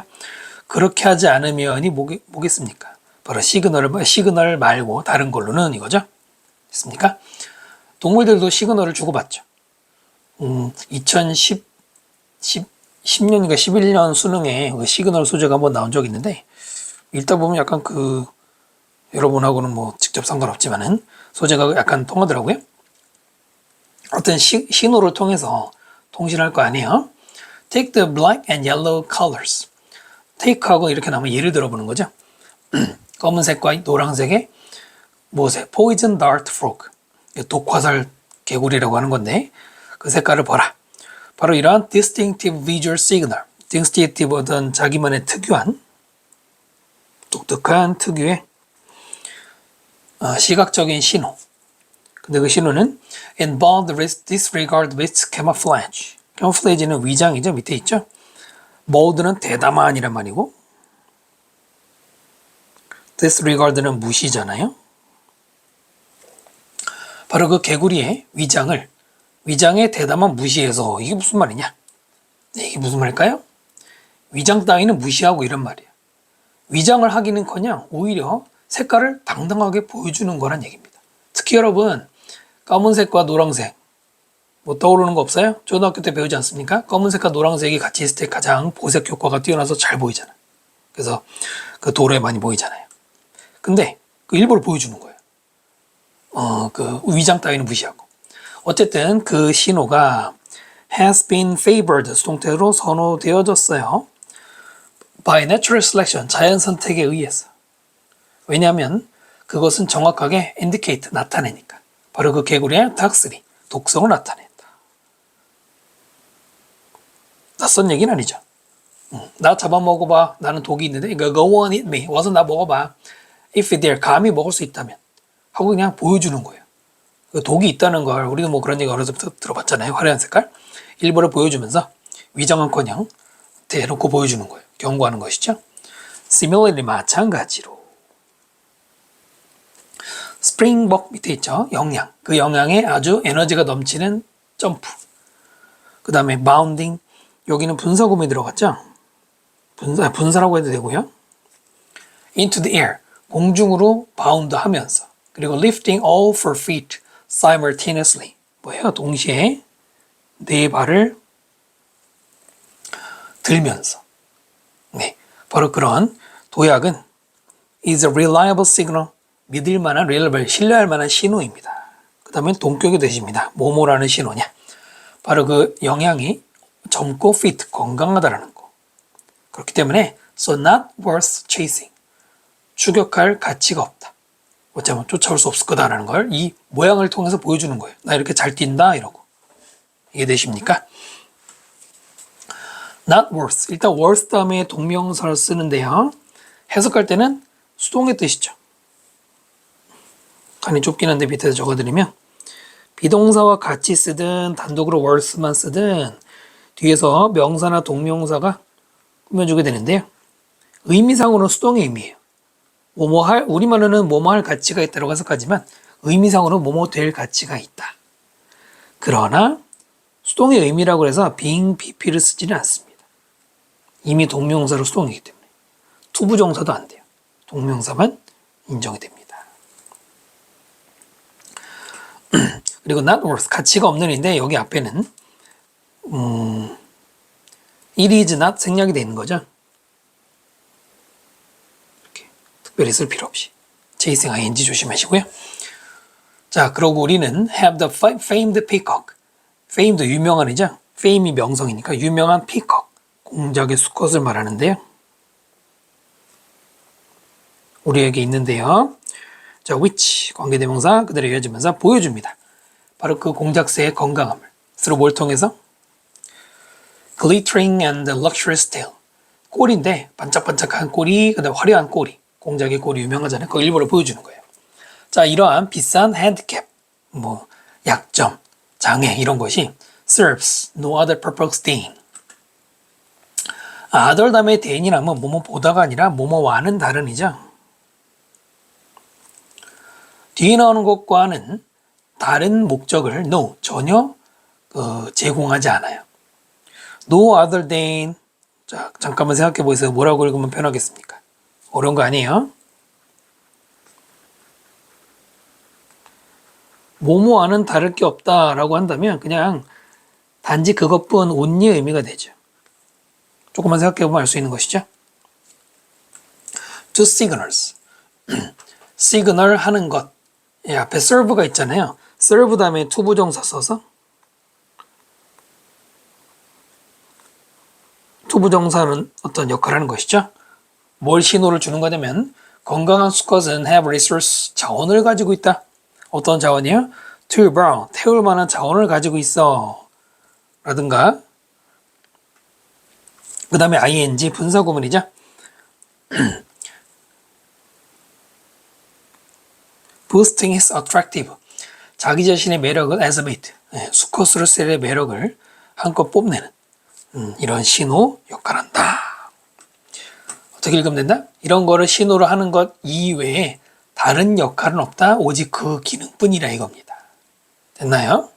그렇게 하지 않으면이 뭐겠습니까? 바로 시그널 말고 다른 걸로는 이거죠. 됐습니까? 동물들도 시그널을 주고받죠. 2010년인가 11년 수능에 시그널 소재가 한번 나온 적이 있는데 읽다 보면 약간 여러분하고는 뭐 직접 상관없지만은 소재가 약간 통하더라고요. 어떤 신호를 통해서 통신할 거 아니에요. Take the black and yellow colors. take하고 이렇게 나오면 예를 들어보는 거죠. 검은색과 노란색의 무엇에? Poison dart frog. 독화살 개구리라고 하는 건데 그 색깔을 봐라. 바로 이러한 distinctive visual signal. distinctive 어떤 자기만의 특유한 독특한 특유의 시각적인 신호. 근데 그 신호는 involved disregard with camouflage. camouflage는 위장이죠. 밑에 있죠. bold는 대담한이란 말이고 disregard는 무시잖아요. 바로 그 개구리의 위장의 대담한 무시해서 이게 무슨 말이냐? 네, 이게 무슨 말일까요? 위장 따위는 무시하고 이런 말이에요. 위장을 하기는커녕 오히려 색깔을 당당하게 보여주는 거란 얘기입니다. 특히 여러분 검은색과 노란색 뭐 떠오르는 거 없어요? 초등학교 때 배우지 않습니까? 검은색과 노란색이 같이 있을 때 가장 보색 효과가 뛰어나서 잘 보이잖아. 그래서 그 도로에 많이 보이잖아요. 근데 그 일부러 보여주는 거예요. 그 위장 따위는 무시하고. 어쨌든 그 신호가 has been favored 수동태로 선호되어졌어요. by natural selection 자연 선택에 의해서. 왜냐하면 그것은 정확하게 indicate 나타내니까. 바로 그 개구리의 toxicity 독성을 나타낸다. 낯선 얘기는 아니죠. 나 잡아먹어봐. 나는 독이 있는데 go on eat me. 와서 나 먹어봐. If they're 감히 먹을 수 있다면 하고 그냥 보여주는 거예요. 그 독이 있다는 걸 우리도 뭐 그런 얘기 어려서부터 들어봤잖아요. 화려한 색깔. 일부러 보여주면서 위장은커녕 대놓고 보여주는 거예요. 경고하는 것이죠. Similarly 마찬가지로 스프링복 밑에 있죠. 영양. 그 영양에 아주 에너지가 넘치는 점프. 그 다음에 bounding. 여기는 분사구문이 들어갔죠. 분사라고 해도 되고요. into the air. 공중으로 바운드 하면서. 그리고 lifting all 4 feet simultaneously. 뭐예요? 동시에 네 발을 들면서. 네. 바로 그런 도약은 is a reliable signal. 믿을 만한 reliable, 신뢰할 만한 신호입니다. 그 다음에 동격이 되십니다. 뭐뭐라는 신호냐. 바로 그 영양이 젊고 fit, 건강하다라는 거. 그렇기 때문에 so not worth chasing. 추격할 가치가 없다. 어쩌면 쫓아올 수 없을 거다라는 걸 이 모양을 통해서 보여주는 거예요. 나 이렇게 잘 뛴다 이러고. 이해되십니까? not worth. 일단 worth 다음에 동명사를 쓰는데요. 해석할 때는 수동의 뜻이죠. 간이 좁긴 한데 밑에서 적어드리면 비동사와 같이 쓰든 단독으로 worth만 쓰든 뒤에서 명사나 동명사가 꾸며주게 되는데요. 의미상으로는 수동의 의미예요. 뭐뭐할, 우리말로는 뭐뭐할 가치가 있다고 해석하지만 의미상으로는 뭐뭐 될 가치가 있다. 그러나 수동의 의미라고 해서 being, BP를 쓰지는 않습니다. 이미 동명사로 수동이기 때문에 투부정사도 안 돼요. 동명사만 인정이 됩니다. 그리고 not worth, 가치가 없는인데 여기 앞에는 it is not 생략이 되어 있는 거죠. 이렇게 특별히 쓸 필요 없이 chasing ing 조심하시고요. 자, 그러고 우리는 have the famed peacock. famed 유명한이죠. fame이 명성이니까 유명한 peacock, 공작의 수컷을 말하는데요. 우리에게 있는데요. 자, which 관계대명사 그대로 이어지면서 보여줍니다. 바로 그 공작새의 건강함을. 서로 뭘 통해서? glittering and luxurious tail. 꼬리인데 반짝반짝한 꼬리, 그다음 화려한 꼬리. 공작의 꼬리 유명하잖아요. 그거 일부러 보여주는 거예요. 자, 이러한 비싼 핸디캡, 뭐 약점, 장애 이런 것이 serves no other purpose than. other 다음에 than이라면 뭐뭐 보다가 아니라 뭐뭐와는 다른이죠. 뒤에 나오는 것과는 다른 목적을 no, 전혀 제공하지 않아요. no other than. 자, 잠깐만 생각해 보세요. 뭐라고 읽으면 편하겠습니까? 어려운 거 아니에요? 뭐뭐와는 다를 게 없다라고 한다면 그냥 단지 그것뿐 only의 의미가 되죠. 조금만 생각해 보면 알 수 있는 것이죠. to signals. signal 하는 것. 예, 앞에 serve가 있잖아요. serve 다음에 to 부정사 써서 to 부정사는 어떤 역할을 하는 것이죠. 뭘 신호를 주는 거냐면 건강한 수컷은 have resource, 자원을 가지고 있다. 어떤 자원이요? to burn, 태울 만한 자원을 가지고 있어. 라든가 그 다음에 ing, 분사구문이죠. boosting his attractive. 자기 자신의 매력을 as a mate. 수컷으로서의 매력을 한껏 뽐내는 이런 신호 역할한다. 어떻게 읽으면 된다? 이런 거를 신호로 하는 것 이외에 다른 역할은 없다. 오직 그 기능뿐이라 이겁니다. 됐나요?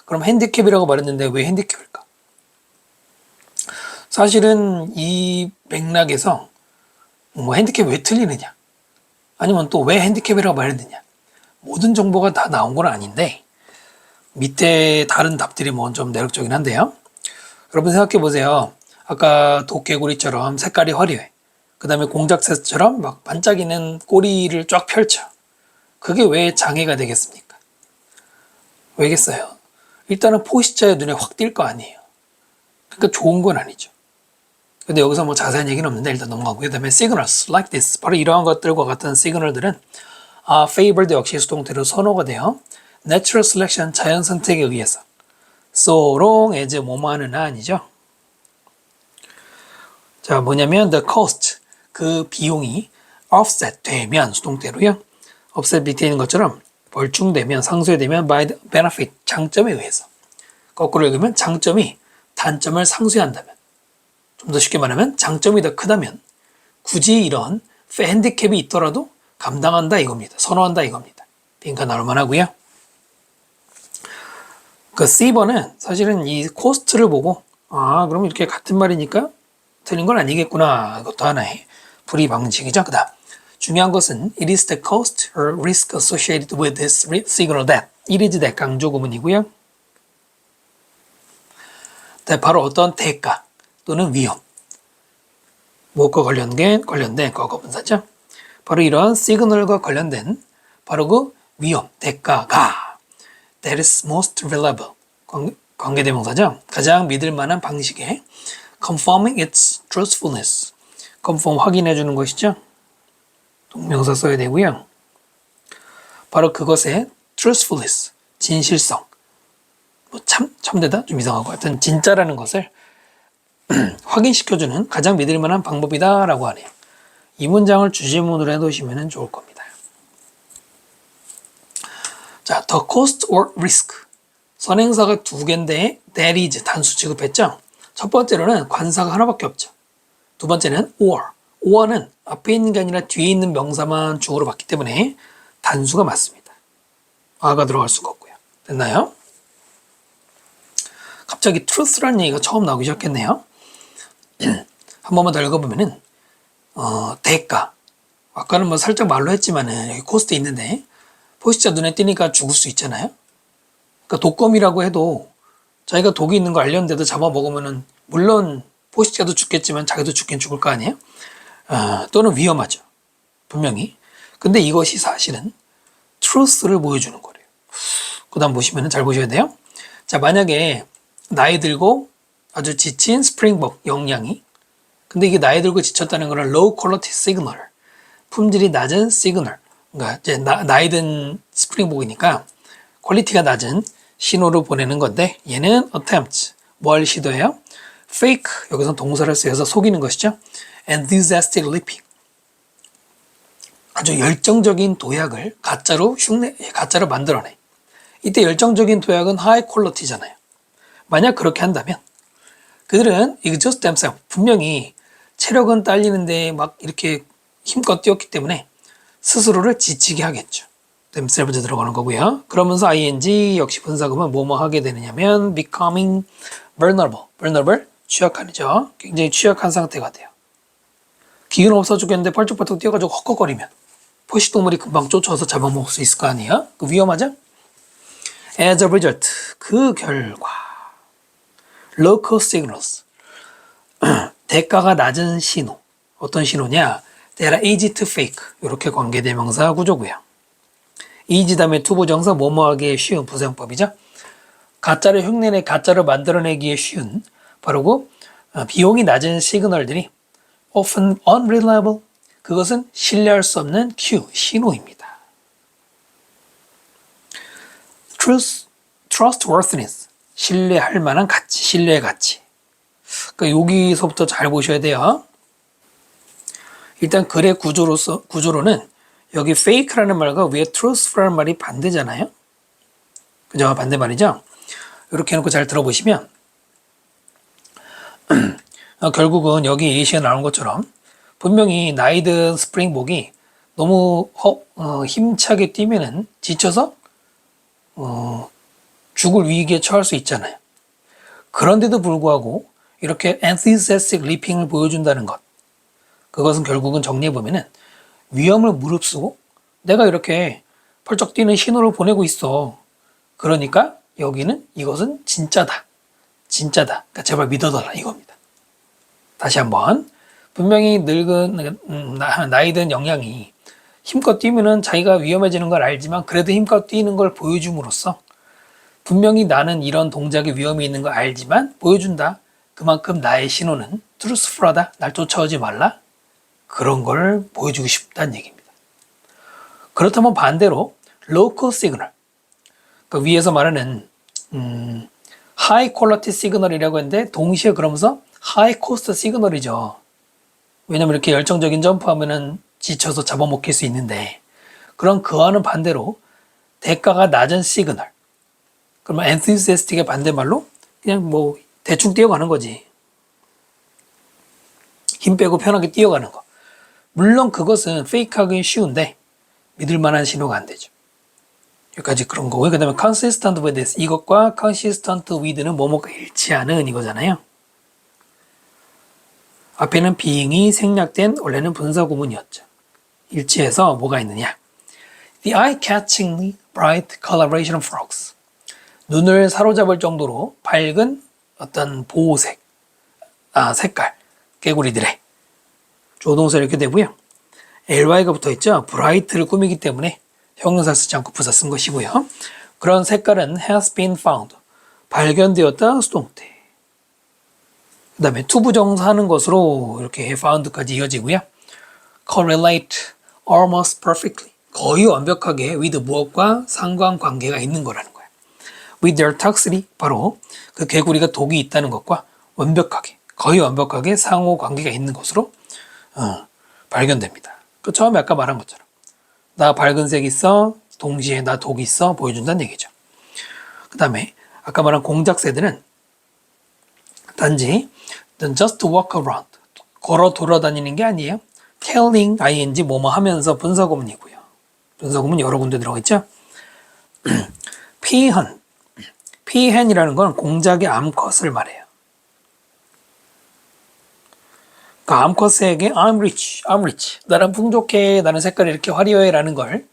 그럼 핸디캡이라고 말했는데 왜 핸디캡일까? 사실은 이 맥락에서 뭐 핸디캡이 왜 틀리느냐, 아니면 또 왜 핸디캡이라고 말했느냐, 모든 정보가 다 나온 건 아닌데 밑에 다른 답들이 뭐 좀 내력적이긴 한데요. 여러분 생각해 보세요. 아까 도개구리처럼 색깔이 화려해. 그 다음에 공작새처럼 막 반짝이는 꼬리를 쫙 펼쳐. 그게 왜 장애가 되겠습니까? 왜겠어요? 일단은 포식자의 눈에 확 띌 거 아니에요. 그러니까 좋은 건 아니죠. 근데 여기서 뭐 자세한 얘기는 없는데 일단 넘어가고요. 그 다음에 signals like this. 바로 이러한 것들과 같은 시그널들은 favored 역시 수동태로 선호가 돼요. natural selection, 자연 선택에 의해서. so long as 뭐뭐 하는 아니죠. 자, 뭐냐면 the cost, 그 비용이 offset 되면 수동태로요. offset 밑에 있는 것처럼 벌충되면, 상쇄되면 by the benefit, 장점에 의해서. 거꾸로 읽으면 장점이 단점을 상쇄한다면. 좀 더 쉽게 말하면 장점이 더 크다면 굳이 이런 핸디캡이 있더라도 감당한다 이겁니다. 선호한다 이겁니다. 빈칸 나올 만하고요. 그 C번은 사실은 이 코스트를 보고 그럼 이렇게 같은 말이니까 틀린 건 아니겠구나. 이것도 하나의 불이 방식이죠. 그 다음 중요한 것은 it is the cost or risk associated with this signal that it is that 강조 구문이고요. 네, 바로 어떤 대가 또는 위험 무엇과 관련된 과거 분사죠. 바로 이런 시그널과 관련된 바로 그 위험, 대가가 that is most reliable 관계대명사죠. 가장 믿을 만한 방식의 confirming its truthfulness confirm 확인해 주는 것이죠. 동명사 써야 되고요. 바로 그것의 truthfulness 진실성 뭐 참되다 좀 이상하고 하여튼 진짜라는 것을 확인시켜주는 가장 믿을 만한 방법이다 라고 하네요. 이 문장을 주제문으로 해두시면 좋을 겁니다. 자, the cost or risk 선행사가 두 개인데 that is 단수 취급했죠. 첫 번째로는 관사가 하나밖에 없죠. 두 번째는 or는 앞에 있는 게 아니라 뒤에 있는 명사만 주어로 봤기 때문에 단수가 맞습니다. 아가 들어갈 수가 없고요. 됐나요? 갑자기 truth라는 얘기가 처음 나오기 시작했네요. 한 번만 더 읽어보면은 대가 아까는 뭐 살짝 말로 했지만은 여기 코스트 있는데 포식자 눈에 띄니까 죽을 수 있잖아요. 그러니까 독검이라고 해도 자기가 독이 있는 거 알렸는데도 잡아먹으면은 물론 포식자도 죽겠지만 자기도 죽긴 죽을 거 아니에요. 또는 위험하죠. 분명히. 근데 이것이 사실은 truth를 보여주는 거래요. 그 다음 보시면은 잘 보셔야 돼요. 자, 만약에 나이 들고 아주 지친 스프링복 영양이 근데 이게 나이 들고 지쳤다는 거는 low quality signal 품질이 낮은 시그널 그러니까 이제 나이 든 스프링복이니까 퀄리티가 낮은 신호를 보내는 건데 얘는 attempt 뭘 시도해요? fake 여기서 동사를 쓰여서 속이는 것이죠. enthusiastic leaping 아주 열정적인 도약을 가짜로 만들어내. 이때 열정적인 도약은 high quality잖아요. 만약 그렇게 한다면 그들은 exhaust themselves 분명히 체력은 딸리는데 막 이렇게 힘껏 뛰었기 때문에 스스로를 지치게 하겠죠. themselves 들어가는 거고요. 그러면서 ing 역시 분사구문 뭐뭐 하게 되느냐면 becoming vulnerable 취약한이죠. 굉장히 취약한 상태가 돼요. 기운 없어 죽겠는데 펄쩍펄쩍 뛰어가지고 헉헉거리면 포식동물이 금방 쫓아와서 잡아먹을 수 있을 거 아니에요? 그 위험하죠? As a result 그 결과 low cost signals 대가가 낮은 신호 어떤 신호냐? That are easy to fake 이렇게 관계대명사 구조고요. easy 다음에 투부정사 뭐뭐하기에 쉬운 부사용법이죠. 가짜를 흉내내 가짜를 만들어내기에 쉬운 바로 그 비용이 낮은 시그널들이 often unreliable 그것은 신뢰할 수 없는 큐 신호입니다. trustworthiness 신뢰할 만한 가치 신뢰의 가치 그러니까 여기서부터 잘 보셔야 돼요. 일단 글의 구조로는 여기 fake라는 말과 위에 truthful라는 말이 반대잖아요. 그죠? 반대 말이죠. 이렇게 해놓고 잘 들어보시면 결국은 여기 예시에 나온 것처럼 분명히 나이든 스프링복이 너무 힘차게 뛰면은 지쳐서 죽을 위기에 처할 수 있잖아요. 그런데도 불구하고 이렇게 enthusiastic leaping을 보여준다는 것 그것은 결국은 정리해보면은 위험을 무릅쓰고 내가 이렇게 펄쩍 뛰는 신호를 보내고 있어. 그러니까 여기는 이것은 진짜다. 진짜다. 그러니까 제발 믿어달라 이겁니다. 다시 한번. 분명히 늙은 나이 든 영양이 힘껏 뛰면은 자기가 위험해지는 걸 알지만 그래도 힘껏 뛰는 걸 보여줌으로써 분명히 나는 이런 동작에 위험이 있는 걸 알지만 보여준다. 그만큼 나의 신호는 truthful하다. 날 쫓아오지 말라. 그런 걸 보여주고 싶다는 얘기입니다. 그렇다면 반대로 local signal. 그러니까 위에서 말하는 high quality signal이라고 했는데 동시에 그러면서 high cost signal이죠. 왜냐면 이렇게 열정적인 점프하면은 지쳐서 잡아먹힐 수 있는데 그럼 그와는 반대로 대가가 낮은 시그널. 그러면 enthusiastic의 반대말로 그냥 뭐 대충 뛰어가는 거지. 힘 빼고 편하게 뛰어가는 거. 물론 그것은 페이크하기 쉬운데 믿을 만한 신호가 안 되죠. 여기까지 그런 거고요. 그 다음에 consistent with this. 이것과 consistent with는 뭐뭐가 일치하는 이거잖아요. 앞에는 being이 생략된 원래는 분사구문이었죠. 일치해서 뭐가 있느냐. The eye-catchingly bright coloration frogs. 눈을 사로잡을 정도로 밝은 어떤 보호색, 색깔, 개구리들의 조동사 이렇게 되고요. ly가 붙어있죠. bright를 꾸미기 때문에 형용사 쓰지 않고 부사 쓴 것이고요. 그런 색깔은 has been found. 발견되었다 수동태. 그 다음에 투부정사하는 것으로 이렇게 found까지 이어지고요. correlate almost perfectly. 거의 완벽하게 with 무엇과 상관관계가 있는 거라는 거야. with their toxicity. 바로 그 개구리가 독이 있다는 것과 완벽하게, 거의 완벽하게 상호관계가 있는 것으로 발견됩니다. 그 처음에 아까 말한 것처럼 나 밝은 색 있어, 동시에 나 독이 있어 보여준다는 얘기죠. 그 다음에 아까 말한 공작새들은 단지 just walk around, 걸어 돌아다니는 게 아니에요. telling, ing, 뭐뭐 하면서 분사구문이고요. 분사구문 여러 군데 들어가 있죠. 피헨이라는 건 공작의 암컷을 말해요. 그 암컷에게 I'm rich. 나는 풍족해, 나는 색깔이 이렇게 화려해 라는 걸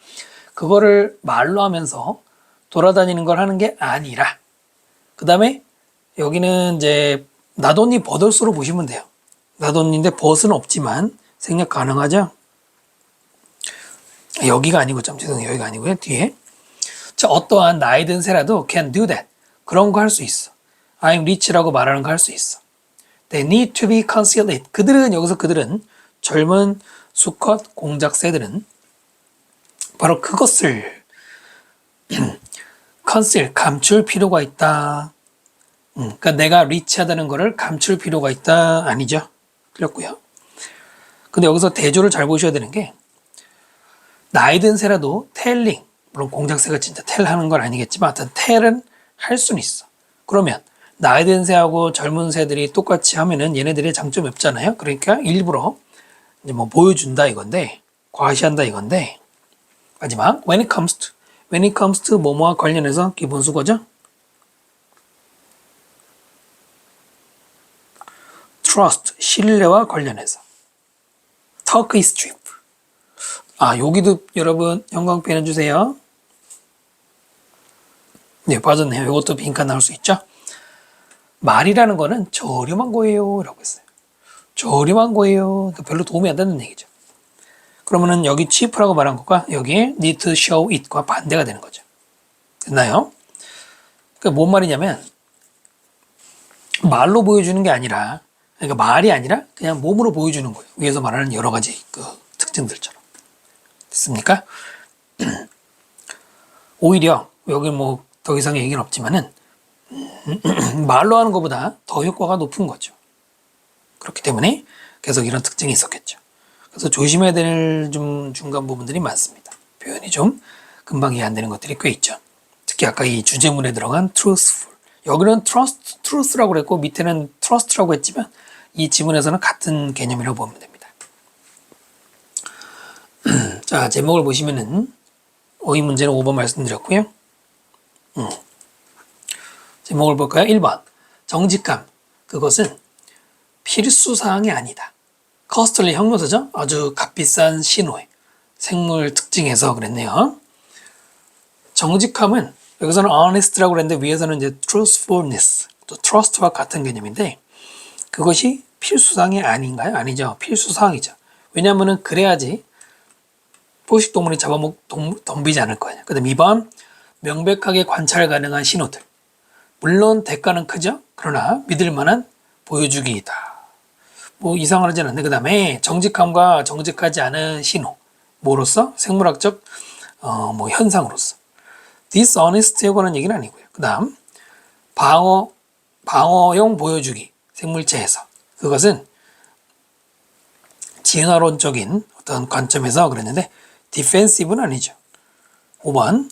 그거를 말로 하면서 돌아다니는 걸 하는 게 아니라 그 다음에 여기는 이제 나돈니 버덜스로 보시면 돼요. 나돈니인데 벗은 없지만 생략 가능하죠? 여기가 아니고 좀 죄송해요. 여기가 아니고요. 뒤에. 자, 어떠한 나이 든 새라도 can do that. 그런 거 할 수 있어. I'm rich라고 말하는 거 할 수 있어. They need to be concealed. 그들은 젊은 수컷 공작새들은 바로 그것을 conceal, 감출 필요가 있다. 그러니까 내가 리치하다는 거를 감출 필요가 있다. 아니죠. 틀렸고요. 근데 여기서 대조를 잘 보셔야 되는 게 나이 든 새라도 텔링, 물론 공작새가 진짜 텔 하는 건 아니겠지만 하여튼 텔은 할 수는 있어. 그러면 나이 든 새하고 젊은 새들이 똑같이 하면은 얘네들의 장점이 없잖아요. 그러니까 일부러 이제 뭐 보여준다 이건데 과시한다 이건데 마지막 when it comes to 뭐뭐와 관련해서 기본 수거죠. trust, 신뢰와 관련해서 talk is cheap. 여기도 여러분 형광펜 해주세요. 네, 빠졌네요. 이것도 빈칸 나올 수 있죠. 말이라는 거는 저렴한 거예요 라고 했어요. 저렴한 거예요. 그러니까 별로 도움이 안 되는 얘기죠. 그러면은 여기 cheap라고 말한 것과 여기에 need to show it과 반대가 되는 거죠. 됐나요? 그러니까 뭔 말이냐면 말로 보여주는 게 아니라 그러니까 말이 아니라 그냥 몸으로 보여주는 거예요. 위에서 말하는 여러 가지 그 특징들처럼. 됐습니까? 오히려 여기 뭐 더 이상의 얘기는 없지만은 말로 하는 것보다 더 효과가 높은 거죠. 그렇기 때문에 계속 이런 특징이 있었겠죠. 그래서 조심해야 될 좀 중간 부분들이 많습니다. 표현이 좀 금방 이해 안 되는 것들이 꽤 있죠. 특히 아까 이 주제문에 들어간 truthful. 여기는 truth라고 그랬고 밑에는 trust라고 했지만 이 지문에서는 같은 개념이라고 보면 됩니다. 자, 제목을 보시면은 어휘 문제는 5번 말씀드렸고요. 제목을 볼까요? 1번. 정직함. 그것은 필수사항이 아니다. costly 형용사죠? 아주 값비싼 신호에 생물 특징에서 그랬네요. 정직함은 여기서는 honest라고 그랬는데 위에서는 이제 truthfulness, 또 trust와 같은 개념인데 그것이 필수사항이 아닌가요? 아니죠. 필수사항이죠. 왜냐하면 그래야지 포식동물이 덤비지 않을 거예요. 그 다음 2번 명백하게 관찰 가능한 신호들. 물론 대가는 크죠. 그러나 믿을 만한 보여주기이다. 뭐 이상하진 않네. 그 다음에 정직함과 정직하지 않은 신호. 뭐로서? 생물학적 뭐 현상으로서. dishonest에 관한 얘기는 아니고요. 그 다음 방어용 보여주기. 생물체에서. 그것은 진화론적인 어떤 관점에서 그랬는데 defensive는 아니죠. 5번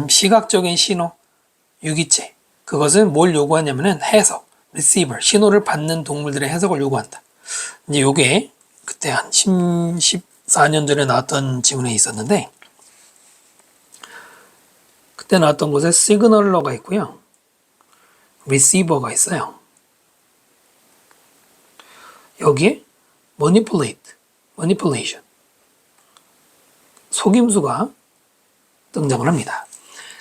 시각적인 신호, 유기체. 그것은 뭘 요구하냐면은 해석, receiver, 신호를 받는 동물들의 해석을 요구한다. 이제 요게 그때 한 14년 전에 나왔던 지문에 있었는데 그때 나왔던 곳에 시그널러가 있고요. 리시버가 있어요. 여기에 manipulation, 속임수가 등장을 합니다.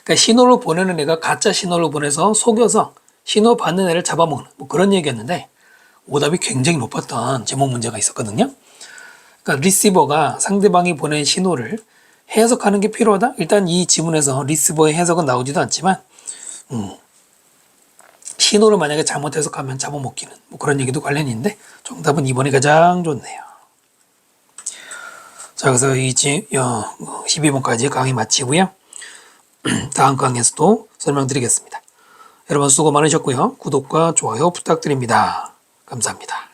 그러니까 신호를 보내는 애가 가짜 신호를 보내서 속여서 신호 받는 애를 잡아먹는 뭐 그런 얘기였는데 오답이 굉장히 높았던 제목 문제가 있었거든요. 그러니까 리시버가 상대방이 보낸 신호를 해석하는 게 필요하다? 일단 이 지문에서 리시버의 해석은 나오지도 않지만 신호를 만약에 잘못 해석하면 잡아먹기는 뭐 그런 얘기도 관련이 있는데 정답은 2번이 가장 좋네요. 자, 그래서 이 12번까지 강의 마치고요. 다음 강의에서도 설명드리겠습니다. 여러분 수고 많으셨고요. 구독과 좋아요 부탁드립니다. 감사합니다.